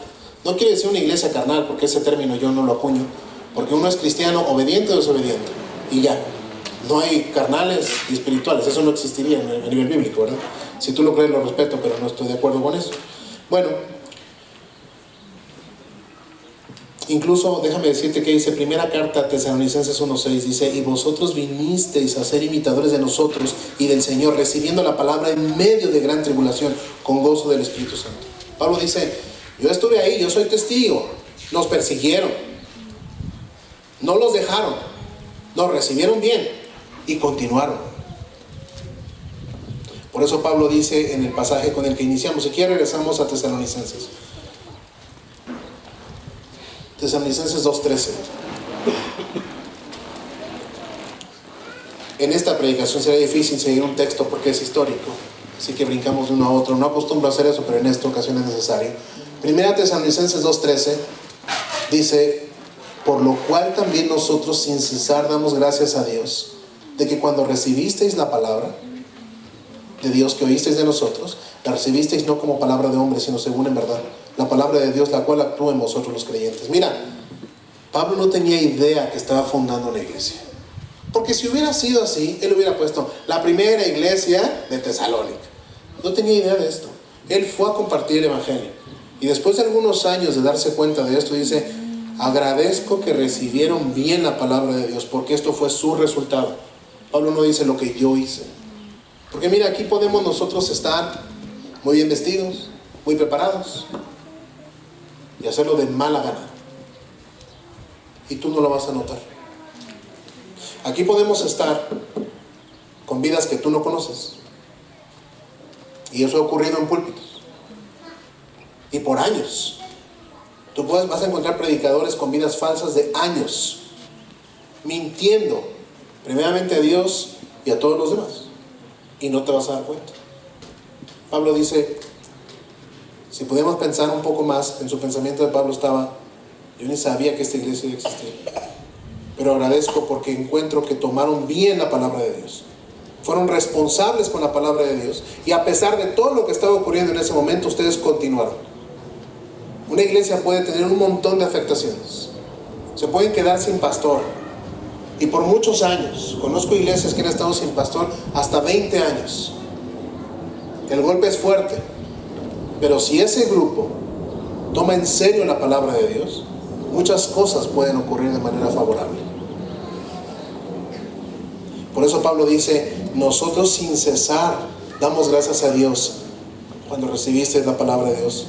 No quiere decir una iglesia carnal, porque ese término yo no lo acuño, porque uno es cristiano obediente o desobediente, y ya. No hay carnales y espirituales, eso no existiría a nivel bíblico, ¿verdad? Si tú lo crees, lo respeto, pero no estoy de acuerdo con eso. Bueno, incluso déjame decirte que dice, primera carta a Tesalonicenses 1:6, dice, y vosotros vinisteis a ser imitadores de nosotros y del Señor, recibiendo la palabra en medio de gran tribulación, con gozo del Espíritu Santo. Pablo dice, yo estuve ahí, yo soy testigo, nos persiguieron, no los dejaron, nos recibieron bien y continuaron. Por eso Pablo dice en el pasaje con el que iniciamos, si quieres regresamos a Tesalonicenses. Tesalonicenses 2:13. En esta predicación será difícil seguir un texto porque es histórico, así que brincamos de uno a otro. No acostumbro a hacer eso, pero en esta ocasión es necesario. Primera Tesalonicenses 2:13 dice, por lo cual también nosotros sin cesar damos gracias a Dios, de que cuando recibisteis la palabra de Dios que oísteis de nosotros, la recibisteis no como palabra de hombre, sino según en verdad, la palabra de Dios, la cual actúa en vosotros los creyentes. Mira, Pablo no tenía idea que estaba fundando una iglesia. Porque si hubiera sido así, él hubiera puesto la primera iglesia de Tesalónica. No tenía idea de esto. Él fue a compartir el evangelio. Y después de algunos años de darse cuenta de esto, dice, agradezco que recibieron bien la palabra de Dios, porque esto fue su resultado. Pablo no dice lo que yo hice. Porque mira, aquí podemos nosotros estar muy bien vestidos, muy preparados, y hacerlo de mala gana. Y tú no lo vas a notar. Aquí podemos estar con vidas que tú no conoces. Y eso ha ocurrido en púlpitos. Y por años. Tú vas a encontrar predicadores con vidas falsas de años, mintiendo, primeramente a Dios y a todos los demás. Y no te vas a dar cuenta. Pablo dice, si podemos pensar un poco más, en su pensamiento de Pablo estaba, yo ni sabía que esta iglesia iba a existir. Pero agradezco porque encuentro que tomaron bien la palabra de Dios. Fueron responsables con la palabra de Dios. Y a pesar de todo lo que estaba ocurriendo en ese momento, ustedes continuaron. Una iglesia puede tener un montón de afectaciones. Se pueden quedar sin pastor. Y por muchos años. Conozco iglesias que han estado sin pastor hasta 20 años. El golpe es fuerte. Pero si ese grupo toma en serio la palabra de Dios, muchas cosas pueden ocurrir de manera favorable. Por eso Pablo dice, nosotros sin cesar damos gracias a Dios cuando recibisteis la palabra de Dios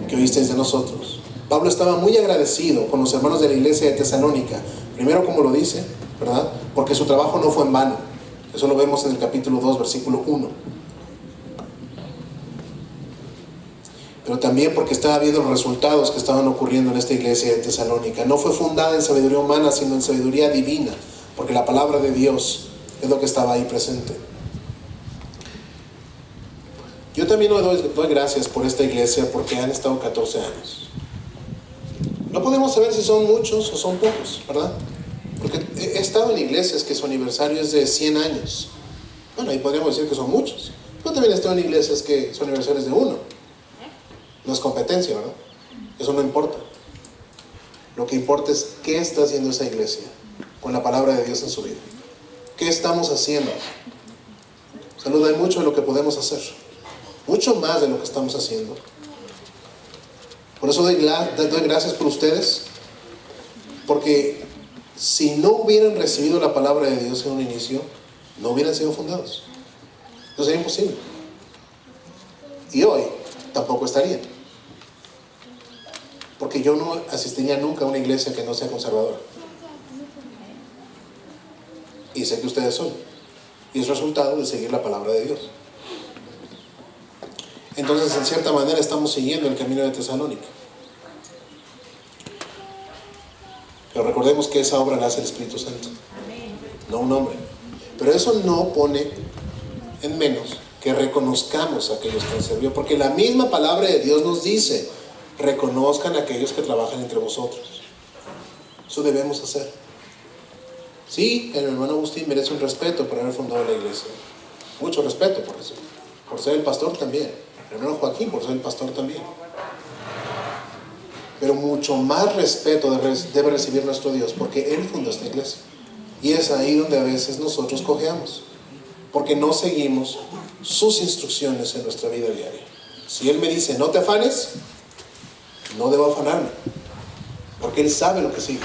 que oísteis de nosotros. Pablo estaba muy agradecido con los hermanos de la iglesia de Tesalónica. Primero, como lo dice, ¿verdad? Porque su trabajo no fue en vano. Eso lo vemos en el capítulo 2, versículo 1. Pero también porque estaba viendo los resultados que estaban ocurriendo en esta iglesia de Tesalónica. No fue fundada en sabiduría humana, sino en sabiduría divina, porque la palabra de Dios es lo que estaba ahí presente. Yo también doy gracias por esta iglesia porque han estado 14 años. No podemos saber si son muchos o son pocos, ¿verdad? Porque he estado en iglesias que su aniversario es de 100 años. Bueno, ahí podríamos decir que son muchos. Yo también he estado en iglesias que su aniversario es de 1. No es competencia, ¿verdad? Eso no importa. Lo que importa es qué está haciendo esa iglesia con la palabra de Dios en su vida. ¿Qué estamos haciendo? Salud, hay mucho de lo que podemos hacer. Mucho más de lo que estamos haciendo. Por eso doy gracias por ustedes. Porque si no hubieran recibido la palabra de Dios en un inicio, no hubieran sido fundados. Eso sería imposible. Y hoy tampoco estarían. Porque yo no asistiría nunca a una iglesia que no sea conservadora. Y sé que ustedes son. Y es resultado de seguir la palabra de Dios. Entonces, en cierta manera, estamos siguiendo el camino de Tesalónica. Pero recordemos que esa obra la hace el Espíritu Santo. no un hombre. Pero eso no pone en menos que reconozcamos a aquellos que han servido, porque la misma palabra de Dios nos dice: reconozcan a aquellos que trabajan entre vosotros. Eso debemos hacer. Sí, el hermano Agustín merece un respeto por haber fundado la iglesia, mucho respeto por eso, por ser el pastor también. El hermano Joaquín por ser el pastor también. Pero mucho más respeto debe recibir nuestro Dios, porque Él fundó esta iglesia. Y es ahí donde a veces nosotros cojeamos, porque no seguimos sus instrucciones en nuestra vida diaria. Si Él me dice: no te afanes, no debo afanarme, porque Él sabe lo que sigue.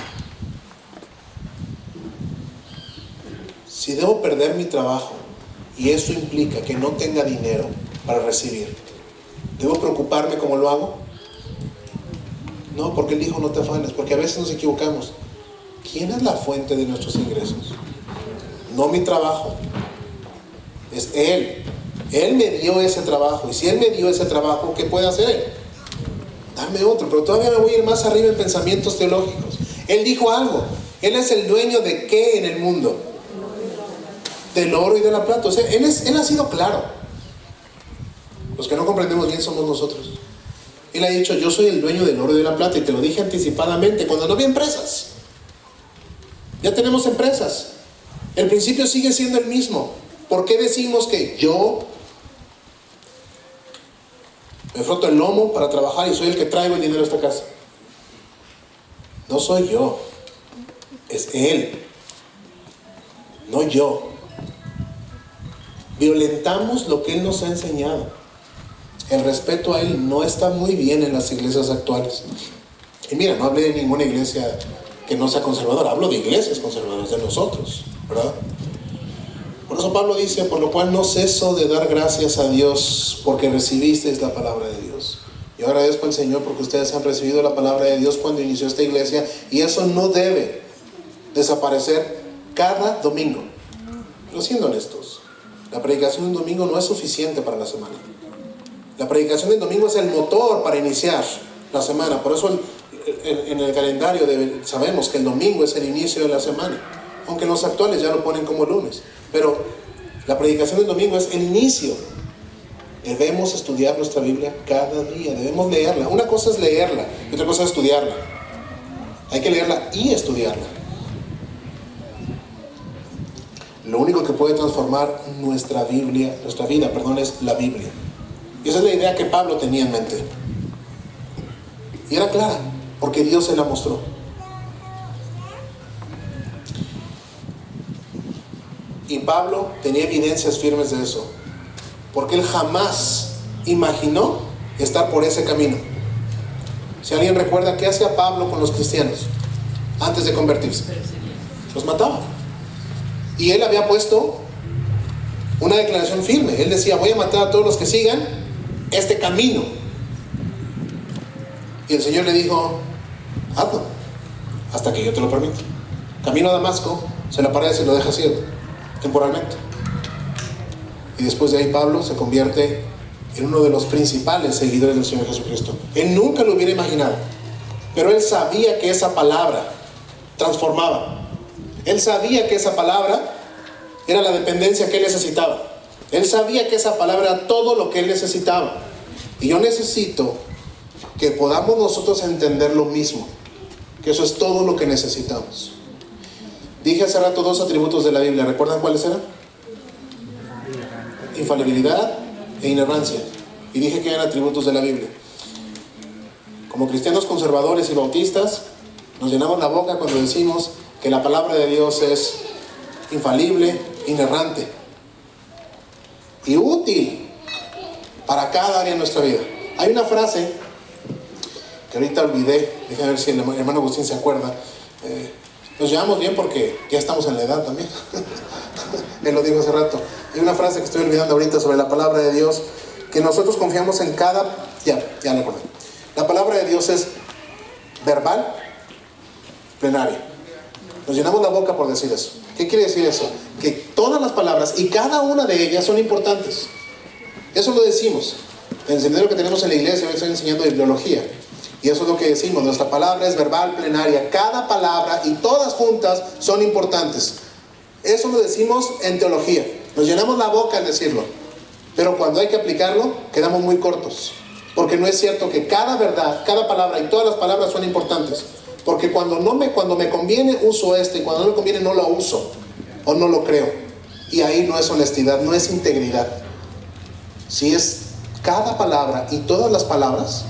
Si debo perder mi trabajo y eso implica que no tenga dinero para recibir, ¿debo preocuparme cómo lo hago? No, porque Él dijo: no te afanes, porque a veces nos equivocamos. ¿Quién es la fuente de nuestros ingresos? No mi trabajo, es Él. Él me dio ese trabajo, y si Él me dio ese trabajo, ¿qué puede hacer? Darme otro. Pero todavía me voy a ir más arriba en pensamientos teológicos. Él dijo algo: Él es el dueño de ¿qué en el mundo? Del oro y de la plata. O sea, Él ha sido claro. Los que no comprendemos bien somos nosotros. Él ha dicho: yo soy el dueño del oro y de la plata, y te lo dije anticipadamente cuando no había empresas. Ya tenemos empresas. El principio sigue siendo el mismo. ¿Por qué decimos que yo me froto el lomo para trabajar y soy el que traigo el dinero a esta casa? No soy yo, es Él, no yo. Violentamos lo que Él nos ha enseñado. El respeto a Él no está muy bien en las iglesias actuales. Y mira, no hablé de ninguna iglesia que no sea conservadora, hablo de iglesias conservadoras, de nosotros, ¿verdad? Por eso Pablo dice: por lo cual no ceso de dar gracias a Dios, porque recibisteis la palabra de Dios. Yo agradezco al Señor porque ustedes han recibido la palabra de Dios cuando inició esta iglesia, y eso no debe desaparecer cada domingo. Pero siendo honestos, la predicación de un domingo no es suficiente para la semana. La predicación del domingo es el motor para iniciar la semana. Por eso en el calendario sabemos que el domingo es el inicio de la semana, aunque los actuales ya lo ponen como lunes. Pero la predicación del domingo es el inicio. Debemos estudiar nuestra Biblia cada día, debemos leerla. Una cosa es leerla y otra cosa es estudiarla. Hay que leerla y estudiarla. Lo único que puede transformar nuestra vida, es la Biblia. Y esa es la idea que Pablo tenía en mente. Y era clara, porque Dios se la mostró. Y Pablo tenía evidencias firmes de eso, porque él jamás imaginó estar por ese camino. Si alguien recuerda, ¿qué hacía Pablo con los cristianos antes de convertirse? Los mataba. Y él había puesto una declaración firme. Él decía: voy a matar a todos los que sigan este camino. Y el Señor le dijo: hazlo, hasta que yo te lo permita. Camino a Damasco, se le aparece y lo deja ciego, temporalmente. Y después de ahí Pablo se convierte en uno de los principales seguidores del Señor Jesucristo. Él nunca lo hubiera imaginado, pero él sabía que esa palabra transformaba. Él sabía que esa palabra era la dependencia que él necesitaba. Él sabía que esa palabra era todo lo que él necesitaba. Y yo necesito que podamos nosotros entender lo mismo, que eso es todo lo que necesitamos. Dije hace rato 2 atributos de la Biblia. ¿Recuerdan cuáles eran? Infalibilidad e inerrancia. Y dije que eran atributos de la Biblia. Como cristianos conservadores y bautistas, nos llenamos la boca cuando decimos que la palabra de Dios es infalible, inerrante y útil para cada área de nuestra vida. Hay una frase que ahorita olvidé, déjame ver si el hermano Agustín se acuerda. Nos llevamos bien porque ya estamos en la edad también. Él lo dijo hace rato. Hay una frase que estoy olvidando ahorita sobre la palabra de Dios, que nosotros confiamos en cada... Ya la acordé. La palabra de Dios es verbal, plenaria. Nos llenamos la boca por decir eso. ¿Qué quiere decir eso? Que todas las palabras y cada una de ellas son importantes. Eso lo decimos. En el seminario que tenemos en la iglesia, hoy estoy enseñando de biología. Y eso es lo que decimos. Nuestra palabra es verbal, plenaria. Cada palabra y todas juntas son importantes. Eso lo decimos en teología. Nos llenamos la boca al decirlo. Pero cuando hay que aplicarlo, quedamos muy cortos. Porque no es cierto que cada verdad, cada palabra y todas las palabras son importantes. Porque cuando me conviene uso y cuando no me conviene no lo uso. O no lo creo. Y ahí no es honestidad, no es integridad. Si es cada palabra y todas las palabras,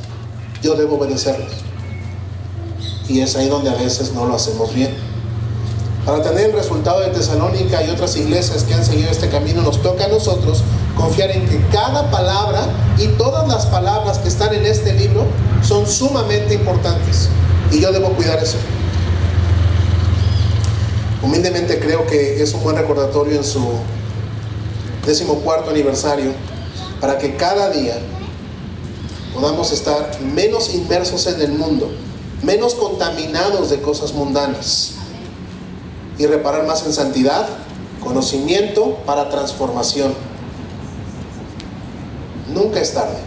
yo debo obedecerlas. Y es ahí donde a veces no lo hacemos bien. Para tener el resultado de Tesalónica y otras iglesias que han seguido este camino, nos toca a nosotros confiar en que cada palabra y todas las palabras que están en este libro son sumamente importantes. Y yo debo cuidar eso. Humildemente creo que es un buen recordatorio en su 14º aniversario para que cada día podamos estar menos inmersos en el mundo, menos contaminados de cosas mundanas y reparar más en santidad, conocimiento para transformación. Nunca es tarde.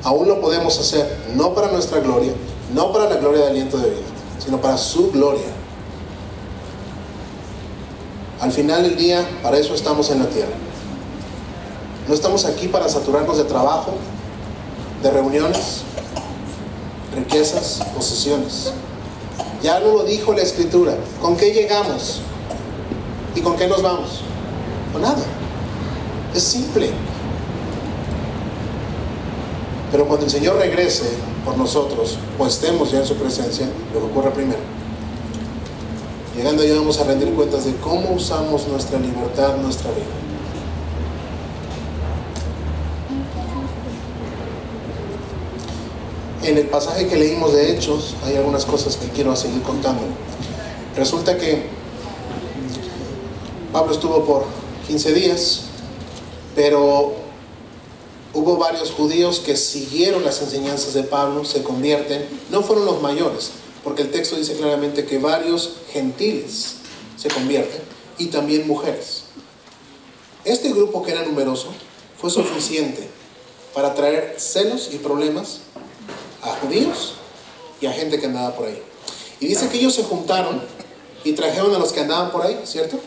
Aún lo podemos hacer, no para nuestra gloria, no para la gloria de aliento de vida, sino para su gloria. Al final del día, para eso estamos en la tierra. No estamos aquí para saturarnos de trabajo, de reuniones, riquezas, posesiones. Ya lo dijo la Escritura. ¿Con qué llegamos? ¿Y con qué nos vamos? Con nada. Es simple. Pero cuando el Señor regrese por nosotros, o estemos ya en su presencia, lo que ocurre primero. Llegando allá vamos a rendir cuentas de cómo usamos nuestra libertad, nuestra vida. En el pasaje que leímos de Hechos, hay algunas cosas que quiero seguir contando. Resulta que Pablo estuvo por 15 días, pero hubo varios judíos que siguieron las enseñanzas de Pablo, se convierten. No fueron los mayores, porque el texto dice claramente que varios gentiles se convierten y también mujeres. Este grupo, que era numeroso, fue suficiente para traer celos y problemas a judíos y a gente que andaba por ahí. Y dice que ellos se juntaron y trajeron a los que andaban por ahí, ¿cierto?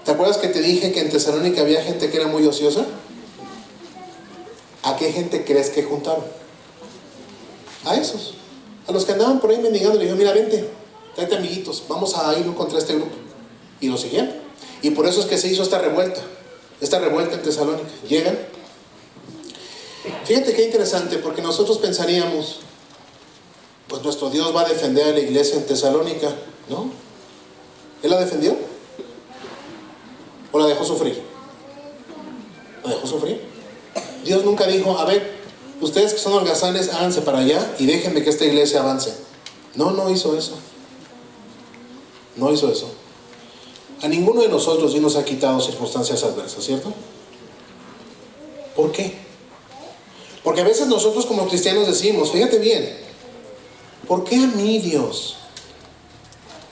¿Te acuerdas que te dije que en Tesalónica había gente que era muy ociosa? ¿A qué gente crees que juntaron? A esos, a los que andaban por ahí mendigando. Le dijeron: mira, vente, tráete amiguitos, vamos a ir contra este grupo. Y lo siguieron. Y por eso es que se hizo esta revuelta en Tesalónica. Llegan. Fíjate qué interesante, porque nosotros pensaríamos, pues nuestro Dios va a defender a la iglesia en Tesalónica. ¿No? ¿Él la defendió? ¿O la dejó sufrir? ¿La dejó sufrir? Dios nunca dijo: a ver, ustedes que son holgazanes, háganse para allá y déjenme que esta iglesia avance. No hizo eso. No hizo eso. A ninguno de nosotros Dios nos ha quitado circunstancias adversas, ¿cierto? ¿Por qué? Porque a veces nosotros como cristianos decimos, fíjate bien, ¿por qué a mí, Dios?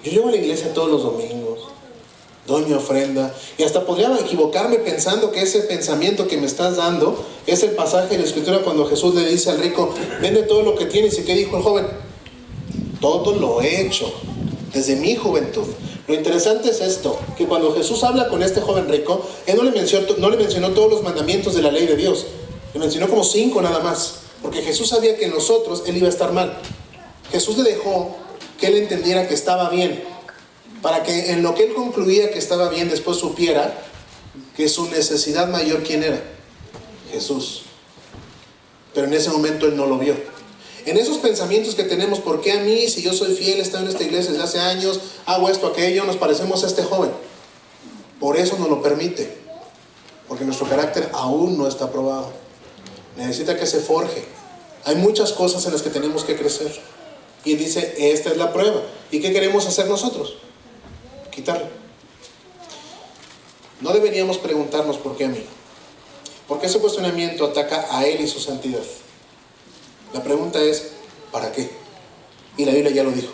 Yo llego a la iglesia todos los domingos, doy mi ofrenda, y hasta podría equivocarme pensando que ese pensamiento que me estás dando es el pasaje de la Escritura cuando Jesús le dice al rico: vende todo lo que tienes. ¿Y qué dijo el joven? Todo lo he hecho desde mi juventud. Lo interesante es esto, que cuando Jesús habla con este joven rico, Él no le mencionó todos los mandamientos de la ley de Dios. Le mencionó como 5 nada más, porque Jesús sabía que en nosotros Él iba a estar mal. Jesús le dejó que Él entendiera que estaba bien, para que en lo que Él concluía que estaba bien, después supiera que su necesidad mayor, ¿quién era? Jesús. Pero en ese momento Él no lo vio. En esos pensamientos que tenemos, ¿por qué a mí, si yo soy fiel, he estado en esta iglesia desde hace años, hago esto, aquello, nos parecemos a este joven? Por eso nos lo permite, porque nuestro carácter aún no está probado. Necesita que se forje. Hay muchas cosas en las que tenemos que crecer. Y Él dice: esta es la prueba. ¿Y qué queremos hacer nosotros? Quitarlo. No deberíamos preguntarnos ¿por qué a mí? Porque ese cuestionamiento ataca a Él y su santidad. La pregunta es: ¿para qué? Y la Biblia ya lo dijo.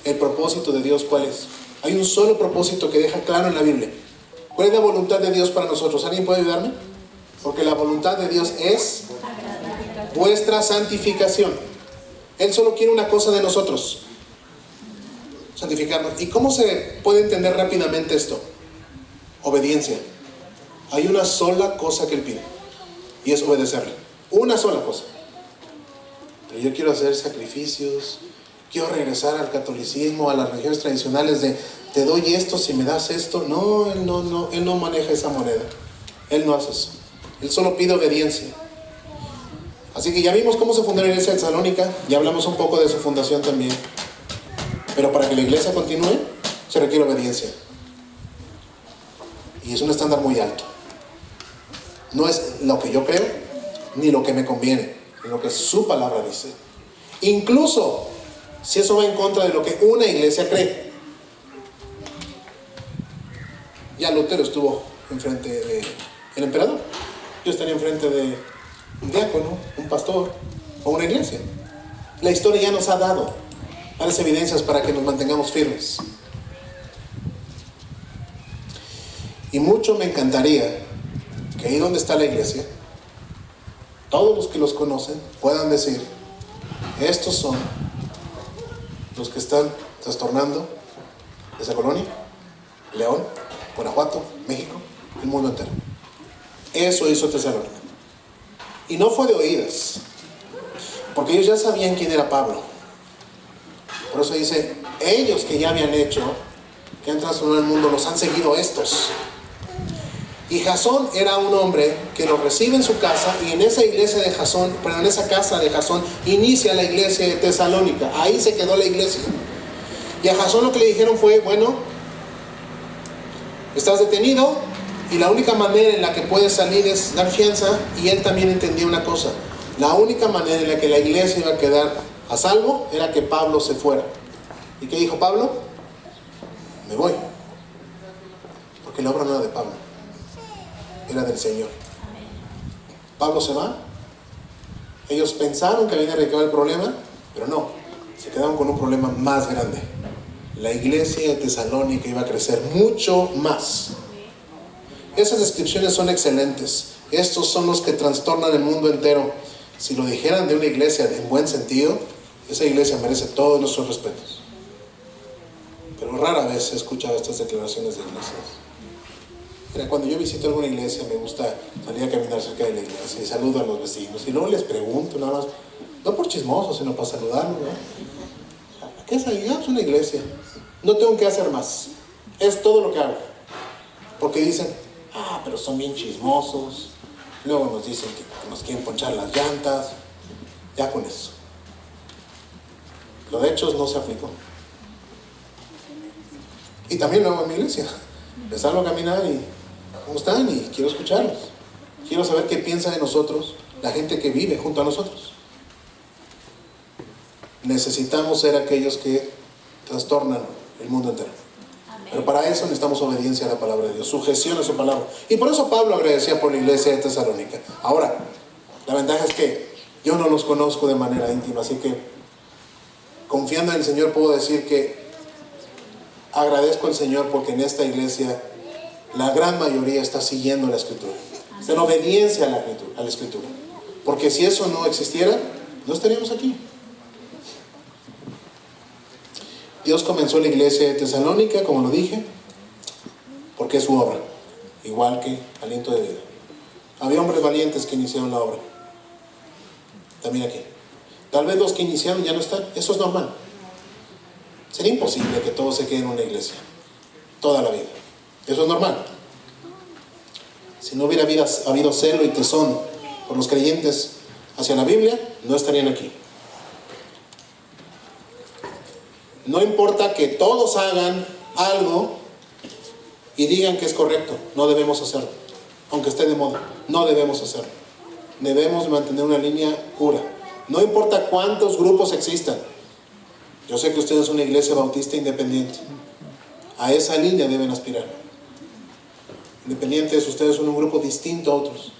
El propósito de Dios, ¿cuál es? Hay un solo propósito que deja claro en la Biblia. ¿Cuál es la voluntad de Dios para nosotros? ¿Alguien puede ayudarme? Porque la voluntad de Dios es vuestra santificación. Él solo quiere una cosa de nosotros: santificarnos. ¿Y cómo se puede entender rápidamente esto? Obediencia. Hay una sola cosa que Él pide, y es obedecerle. Una sola cosa. Pero yo quiero hacer sacrificios, quiero regresar al catolicismo, a las religiones tradicionales de te doy esto si me das esto. No, Él no maneja esa moneda. Él no hace eso. Él solo pide obediencia. Así que ya vimos cómo se fundó la iglesia de Tesalónica, ya hablamos un poco de su fundación también. Pero para que la iglesia continúe, se requiere obediencia. Y es un estándar muy alto. No es lo que yo creo, ni lo que me conviene, ni lo que su palabra dice. Incluso si eso va en contra de lo que una iglesia cree. Ya Lutero estuvo enfrente del emperador. Yo estaría enfrente de un diácono, un pastor o una iglesia. La historia ya nos ha dado varias evidencias para que nos mantengamos firmes. Y mucho me encantaría que ahí donde está la iglesia, todos los que los conocen puedan decir: estos son los que están trastornando esa colonia, León, Guanajuato, México, el mundo entero. Eso hizo Tesalónica. Y no fue de oídas, porque ellos ya sabían quién era Pablo. Por eso dice, ellos que ya habían hecho, que han transformado el mundo, los han seguido estos. Y Jasón era un hombre que los recibe en su casa, y en esa iglesia de Jasón, en esa casa de Jasón, inicia la iglesia de Tesalónica. Ahí se quedó la iglesia. Y a Jasón lo que le dijeron fue: bueno, estás detenido, y la única manera en la que puedes salir es dar fianza. Y él también entendía una cosa: la única manera en la que la iglesia iba a quedar a salvo era que Pablo se fuera. ¿Y qué dijo Pablo? Me voy. Porque la obra no era de Pablo, era del Señor. Pablo se va. Ellos pensaron que habían arreglado el problema, pero no, se quedaron con un problema más grande. La iglesia de Tesalónica iba a crecer mucho más. Esas descripciones son excelentes. Estos son los que trastornan el mundo entero. Si lo dijeran de una iglesia en buen sentido, esa iglesia merece todos nuestros respetos. Pero rara vez he escuchado estas declaraciones de iglesias. Mira, cuando yo visito alguna iglesia, me gusta salir a caminar cerca de la iglesia y saludo a los vecinos. Y luego les pregunto, nada más, no por chismoso, sino para saludarlos, ¿no? ¿Qué es ahí? Es una iglesia. No tengo que hacer más. Es todo lo que hago. Porque dicen, pero son bien chismosos. Luego nos dicen que nos quieren ponchar las llantas. Ya con eso. Lo de hechos no se aplicó. Y también lo hago en mi iglesia. Les salgo a caminar y ¿cómo están? Y quiero escucharlos. Quiero saber qué piensa de nosotros la gente que vive junto a nosotros. Necesitamos ser aquellos que trastornan el mundo entero. Pero para eso necesitamos obediencia a la palabra de Dios, sujeción a su palabra. Y por eso Pablo agradecía por la iglesia de Tesalónica. Ahora, la ventaja es que yo no los conozco de manera íntima, así que confiando en el Señor puedo decir que agradezco al Señor porque en esta iglesia la gran mayoría está siguiendo la Escritura. Está en obediencia a la Escritura. Porque si eso no existiera, no estaríamos aquí. Dios comenzó la iglesia de Tesalónica, como lo dije, porque es su obra, igual que aliento de vida. Había hombres valientes que iniciaron la obra. También aquí. Tal vez los que iniciaron ya no están. Eso es normal. Sería imposible que todo se quede en una iglesia toda la vida. Eso es normal. Si no hubiera habido celo y tesón por los creyentes hacia la Biblia, no estarían aquí. No importa que todos hagan algo y digan que es correcto, no debemos hacerlo. Aunque esté de moda, no debemos hacerlo. Debemos mantener una línea pura. No importa cuántos grupos existan. Yo sé que ustedes son una iglesia bautista independiente. A esa línea deben aspirar. Independientes, ustedes son un grupo distinto a otros,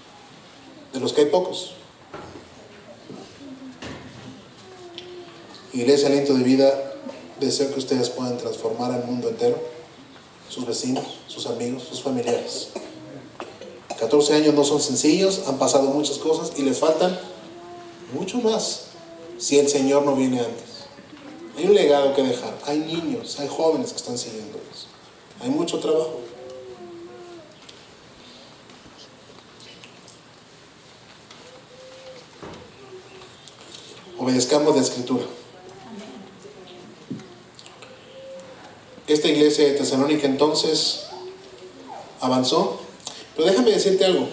de los que hay pocos. Iglesia Aliento de Vida, deseo que ustedes puedan transformar al mundo entero, sus vecinos, sus amigos, sus familiares. 14 años no son sencillos, han pasado muchas cosas y les faltan mucho más si el Señor no viene antes. Hay un legado que dejar. Hay niños, hay jóvenes que están siguiéndolos. Hay mucho trabajo. Obedezcamos la Escritura. Esta iglesia de Tesalónica entonces avanzó. Pero déjame decirte algo.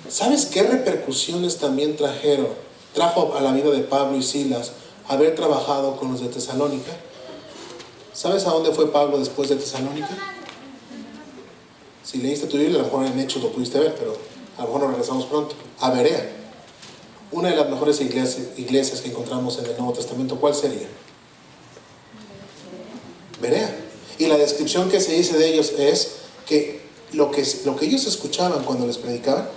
¿Sabes qué repercusiones también trajo a la vida de Pablo y Silas haber trabajado con los de Tesalónica? ¿Sabes a dónde fue Pablo después de Tesalónica? Si leíste tu Biblia, a lo mejor en Hechos lo pudiste ver, pero a lo mejor nos regresamos pronto. A Berea. Una de las mejores iglesias que encontramos en el Nuevo Testamento, ¿cuál sería? Berea. Y la descripción que se dice de ellos es que lo que ellos escuchaban cuando les predicaban,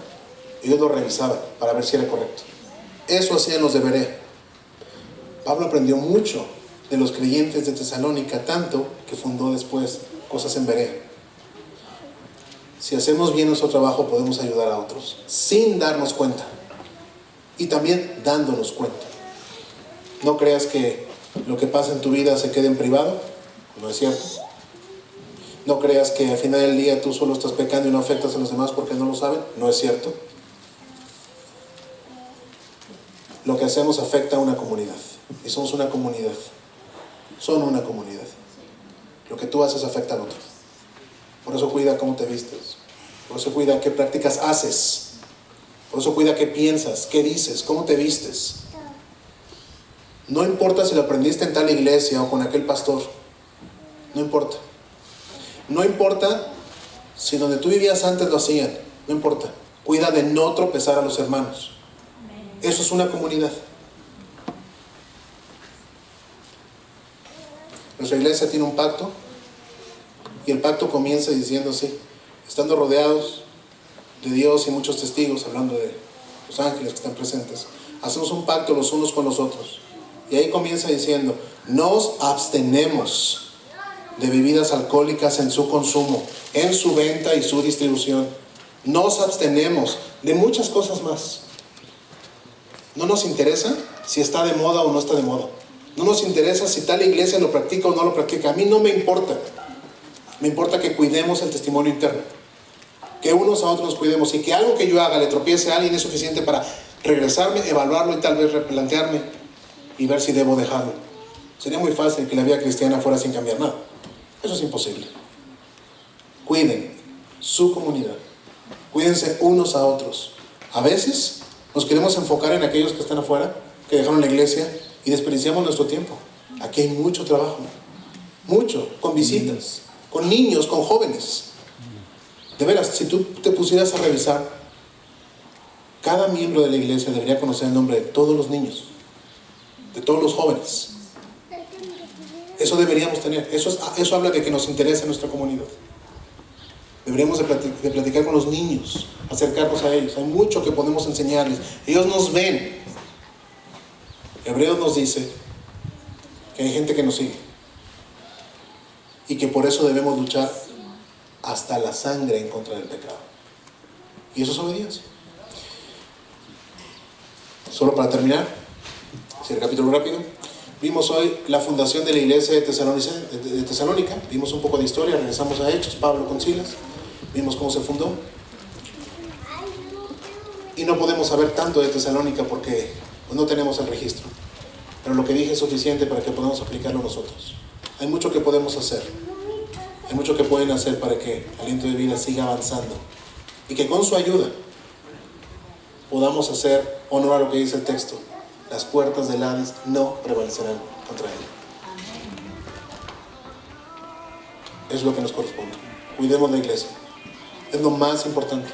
ellos lo revisaban para ver si era correcto. Eso hacían los de Berea. Pablo aprendió mucho de los creyentes de Tesalónica, tanto que fundó después cosas en Berea. Si hacemos bien nuestro trabajo, podemos ayudar a otros sin darnos cuenta. Y también dándonos cuenta. No creas que lo que pasa en tu vida se quede en privado. No es cierto. No creas que al final del día tú solo estás pecando y no afectas a los demás porque no lo saben. No es cierto. Lo que hacemos afecta a una comunidad. Y somos una comunidad. Son una comunidad. Lo que tú haces afecta al otro. Por eso cuida cómo te vistes. Por eso cuida qué prácticas haces. Por eso cuida qué piensas, qué dices, cómo te vistes. No importa si lo aprendiste en tal iglesia o con aquel pastor. No importa. No importa si donde tú vivías antes lo hacían. No importa. Cuida de no tropezar a los hermanos. Eso es una comunidad. Nuestra iglesia tiene un pacto. Y el pacto comienza diciendo así: estando rodeados de Dios y muchos testigos, hablando de los ángeles que están presentes, hacemos un pacto los unos con los otros. Y ahí comienza diciendo: nos abstenemos de bebidas alcohólicas en su consumo, en su venta y su distribución. Nos abstenemos de muchas cosas más. No nos interesa si está de moda o no está de moda. No nos interesa si tal iglesia lo practica o no lo practica. A mí no me importa. Me importa que cuidemos el testimonio interno. Que unos a otros nos cuidemos, y que algo que yo haga le tropiece a alguien es suficiente para regresarme, evaluarlo y tal vez replantearme y ver si debo dejarlo. Sería muy fácil que la vida cristiana fuera sin cambiar nada. Eso es imposible. Cuiden su comunidad. Cuídense unos a otros. A veces nos queremos enfocar en aquellos que están afuera, que dejaron la iglesia, y desperdiciamos nuestro tiempo. Aquí hay mucho trabajo. Mucho. Con visitas, con niños, con jóvenes. De veras, si tú te pusieras a revisar, cada miembro de la iglesia debería conocer el nombre de todos los niños, de todos los jóvenes. Eso deberíamos tener. Eso habla de que nos interesa nuestra comunidad. Deberíamos de platicar con los niños, acercarnos a ellos. Hay mucho que podemos enseñarles. Ellos nos ven. Hebreos nos dice que hay gente que nos sigue y que por eso debemos luchar hasta la sangre en contra del pecado. Y eso es obediencia. Solo para terminar, si el capítulo rápido, vimos hoy la fundación de la iglesia de Tesalónica. Vimos un poco de historia, regresamos a Hechos, Pablo con Silas, vimos cómo se fundó. Y no podemos saber tanto de Tesalónica porque no tenemos el registro, pero lo que dije es suficiente para que podamos aplicarlo nosotros. Hay mucho que podemos hacer. Hay mucho que pueden hacer para que Aliento de Vida siga avanzando y que con su ayuda podamos hacer honor a lo que dice el texto: las puertas del Hades no prevalecerán contra él. Es lo que nos corresponde. Cuidemos la iglesia. Es lo más importante.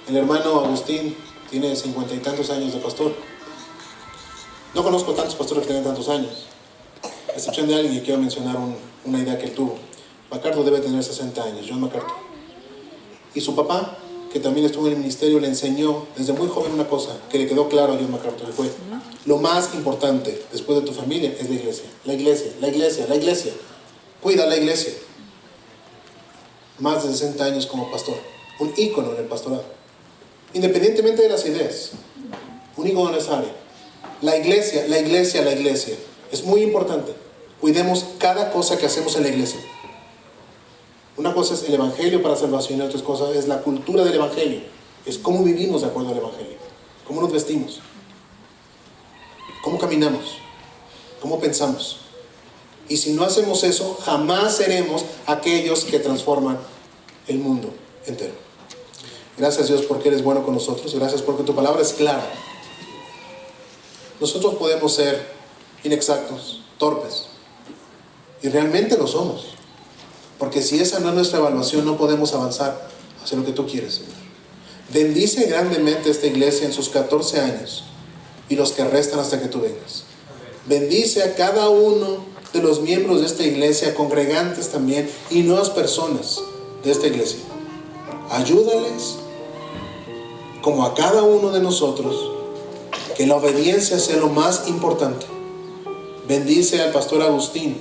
El hermano Agustín tiene 50 y tantos años de pastor. No conozco tantos pastores que tienen tantos años, a excepción de alguien que quiero mencionar una idea que él tuvo. MacArthur debe tener 60 años, John MacArthur. Y su papá, que también estuvo en el ministerio, le enseñó desde muy joven una cosa que le quedó claro a John MacArthur, y fue: lo más importante después de tu familia es la iglesia. La iglesia, la iglesia, la iglesia. Cuida la iglesia. Más de 60 años como pastor, un ícono en el pastorado, independientemente de las ideas, un ícono en esa área. La iglesia, la iglesia, la iglesia. Es muy importante. Cuidemos cada cosa que hacemos en la iglesia. Una cosa es el evangelio para salvación y otra cosa es la cultura del evangelio. Es cómo vivimos de acuerdo al evangelio. Cómo nos vestimos. Cómo caminamos. Cómo pensamos. Y si no hacemos eso, jamás seremos aquellos que transforman el mundo entero. Gracias, Dios, porque eres bueno con nosotros. Gracias porque tu palabra es clara. Nosotros podemos ser inexactos, torpes. Y realmente lo somos. Porque si esa no es nuestra evaluación, no podemos avanzar hacia lo que tú quieres, Señor. Bendice grandemente esta iglesia en sus 14 años y los que restan hasta que tú vengas. Bendice a cada uno de los miembros de esta iglesia, congregantes también, y nuevas personas de esta iglesia. Ayúdales, como a cada uno de nosotros, que la obediencia sea lo más importante. Bendice al pastor Agustín,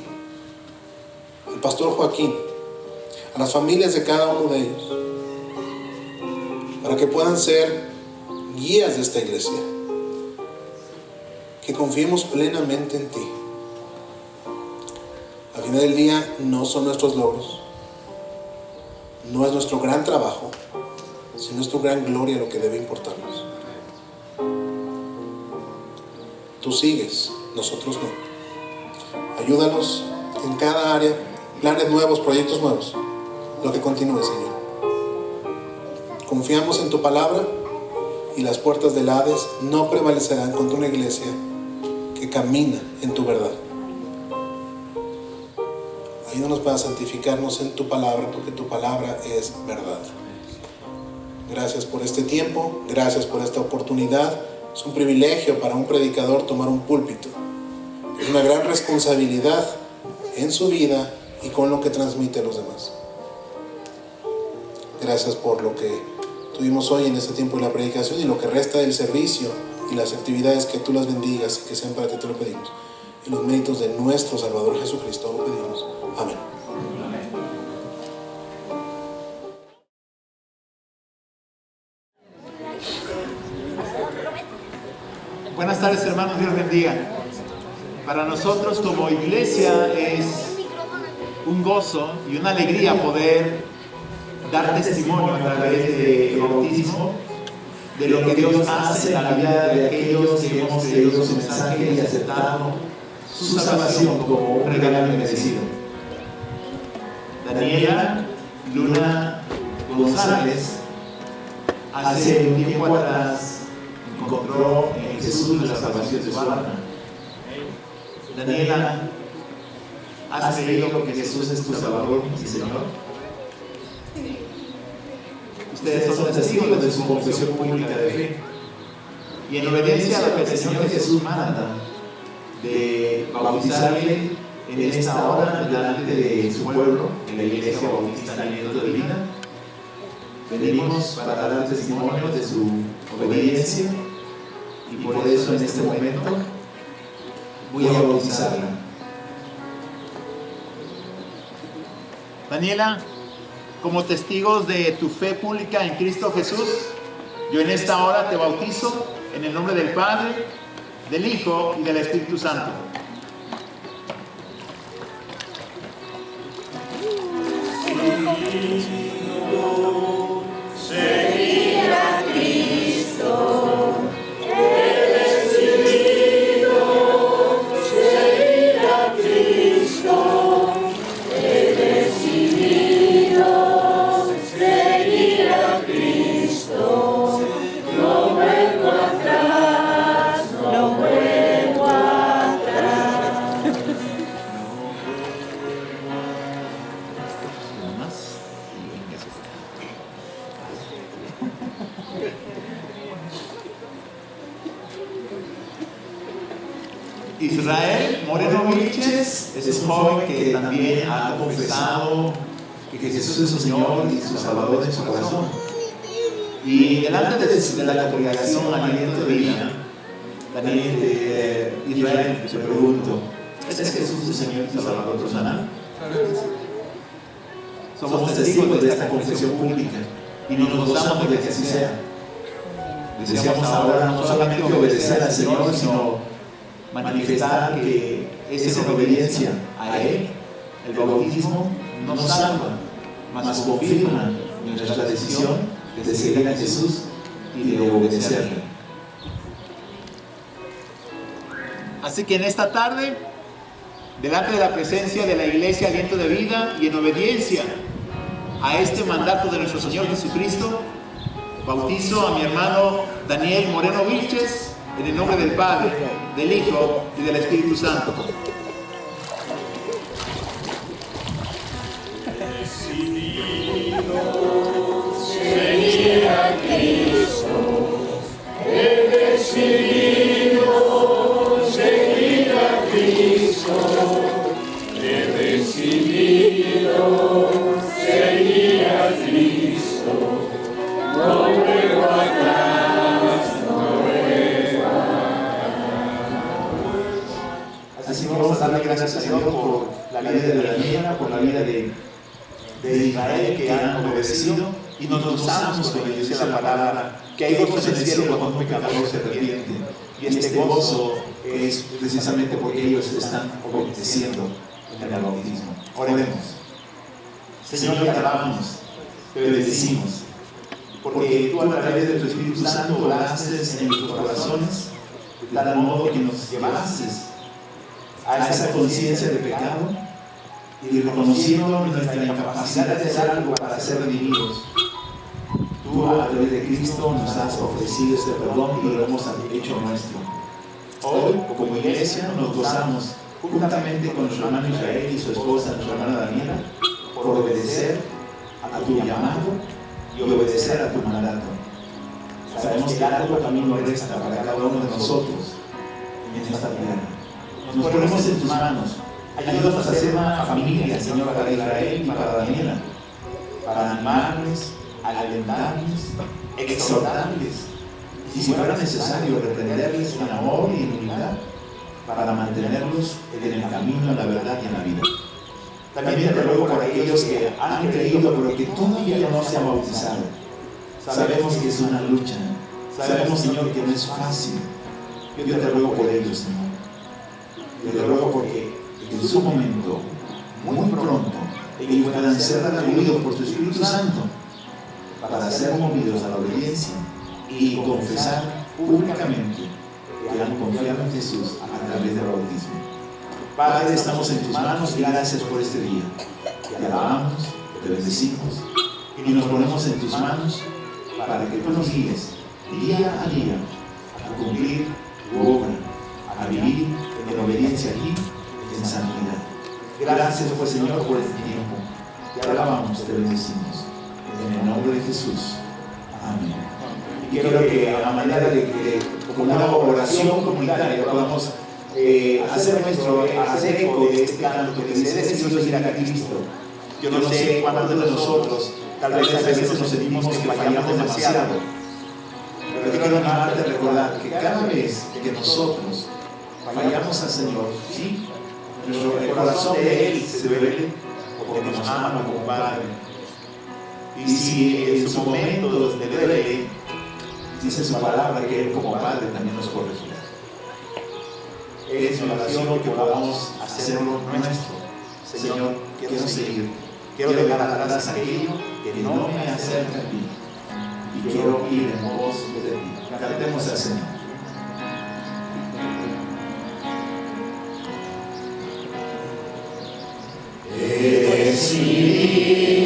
al pastor Joaquín, a las familias de cada uno de ellos, para que puedan ser guías de esta iglesia. Que confiemos plenamente en ti. Al final del día no son nuestros logros, no es nuestro gran trabajo, sino es tu gran gloria lo que debe importarnos. Tú sigues, nosotros no. Ayúdanos en cada área, planes nuevos, proyectos nuevos, lo que continúe, Señor. Confiamos en tu palabra y las puertas del Hades no prevalecerán contra una iglesia que camina en tu verdad. Ayúdanos para santificarnos en tu palabra, porque tu palabra es verdad. Gracias por este tiempo, gracias por esta oportunidad. Es un privilegio para un predicador tomar un púlpito. Es una gran responsabilidad en su vida y con lo que transmite a los demás. Gracias por lo que tuvimos hoy en este tiempo de la predicación y lo que resta del servicio y las actividades, que tú las bendigas y que sean para ti, te lo pedimos. En los méritos de nuestro Salvador Jesucristo lo pedimos. Amén. Buenas tardes, hermanos, Dios bendiga. Para nosotros como iglesia es un gozo y una alegría poder dar testimonio a través del bautismo de lo que Dios hace en la vida de aquellos que hemos creído su mensaje y aceptado su salvación como un regalo inmerecido. Daniela Luna González hace un tiempo atrás encontró en Jesús la salvación de su alma. Daniela, ¿has creído que Jesús es tu Salvador y Señor? Ustedes son testigos de su confesión pública de fe. Y en obediencia a lo que el Señor Jesús manda, de bautizarle en esta hora delante de su pueblo, en la iglesia bautista Aliento de Vida, venimos para dar testimonio de su obediencia. Y por eso en este momento voy a bautizarla. Daniela, como testigos de tu fe pública en Cristo Jesús, yo en esta hora te bautizo en el nombre del Padre, del Hijo y del Espíritu Santo. Seguir a Cristo. Israel Moreno Vilches es un joven que también ha confesado que Jesús es su Señor y su Salvador en su corazón. Y delante de la congregación Aliento de Vida, Israel, te pregunto, ¿es Jesús su Señor y Salvador personal? Somos testigos de esta confesión pública y nos gozamos de que así sea. Deseamos ahora no solamente obedecer al Señor, sino manifestar que es en obediencia a Él. El bautismo no salva, mas confirma nuestra decisión de seguir a Jesús y de obedecerle. Así que en esta tarde, delante de la presencia de la Iglesia Aliento de Vida y en obediencia a este mandato de nuestro Señor Jesucristo, bautizo a mi hermano Daniel Moreno Vilches en el nombre del Padre, del Hijo y del Espíritu Santo. Seguir a Cristo, he decidido seguir a Cristo, he decidido seguir a Cristo, no vuelvo atrás, no vuelvo atrás. Así vamos a darle gracias a Dios por la vida de Daniela, por la vida de Israel que han obedecido, y nos gozamos con ellos. Dice la palabra que hay gozo en el cielo cuando un pecador se arrepiente, y este gozo es precisamente porque ellos están obedeciendo en el bautismo. Oremos. Señor, te alabamos, te bendecimos, porque tú a través de tu Espíritu Santo obraste en nuestros corazones de tal modo que nos llevaste a esa conciencia de pecado, y reconociendo nuestra incapacidad de hacer algo para ser redimidos. Tú a través de Cristo nos has ofrecido este perdón y lo hemos hecho nuestro. Hoy, como iglesia, nos gozamos juntamente con nuestro hermano Israel y su esposa, nuestra hermana Daniela, por obedecer a tu llamado y obedecer a tu mandato. Sabemos que largo camino resta para cada uno de nosotros en esta tierra. Nos ponemos en tus manos. Ayúdanos a ser una familia, Señor, para Israel y para Daniela, para animarles, alentarles, exhortarles, y si fuera necesario, reprenderles en amor y en humildad, para mantenerlos en el camino, en la verdad y en la vida. También te ruego por aquellos que han creído, pero que todavía no se han bautizado. Sabemos que es una lucha, sabemos, Señor, que no es fácil. Yo te ruego por ellos, Señor. Yo te ruego porque en su momento, muy pronto, ellos puedan ser retribuidos por tu Espíritu Santo para ser movidos a la obediencia y confesar públicamente que han confiado en Jesús a través del bautismo. Padre, estamos en tus manos y gracias por este día. Te alabamos, te bendecimos y nos ponemos en tus manos para que tú nos guíes día a día a cumplir tu obra, a vivir en obediencia a ti, en santidad. Gracias, pues, Señor, por este tiempo. Te alabamos, te bendecimos. En el nombre de Jesús. Amén. Y quiero que a manera de como una oración comunitaria podamos hacer eco de este canto que dice: he decidido seguir a Cristo. Yo no sé cuántos de nosotros tal vez a veces nos sentimos que fallamos demasiado, pero quiero animarte a recordar que cada vez que nosotros fallamos al Señor, sí, el corazón de Él se duele porque nos ama como Padre. Y si en su momento le duele, dice su palabra que Él como Padre también nos corregirá. Es mi oración que podamos hacerlo nuestro. Señor, quiero seguir, quiero dejar atrás aquello que no me acerca a ti y quiero ir en pos de ti. Cantemos al Señor. He decidido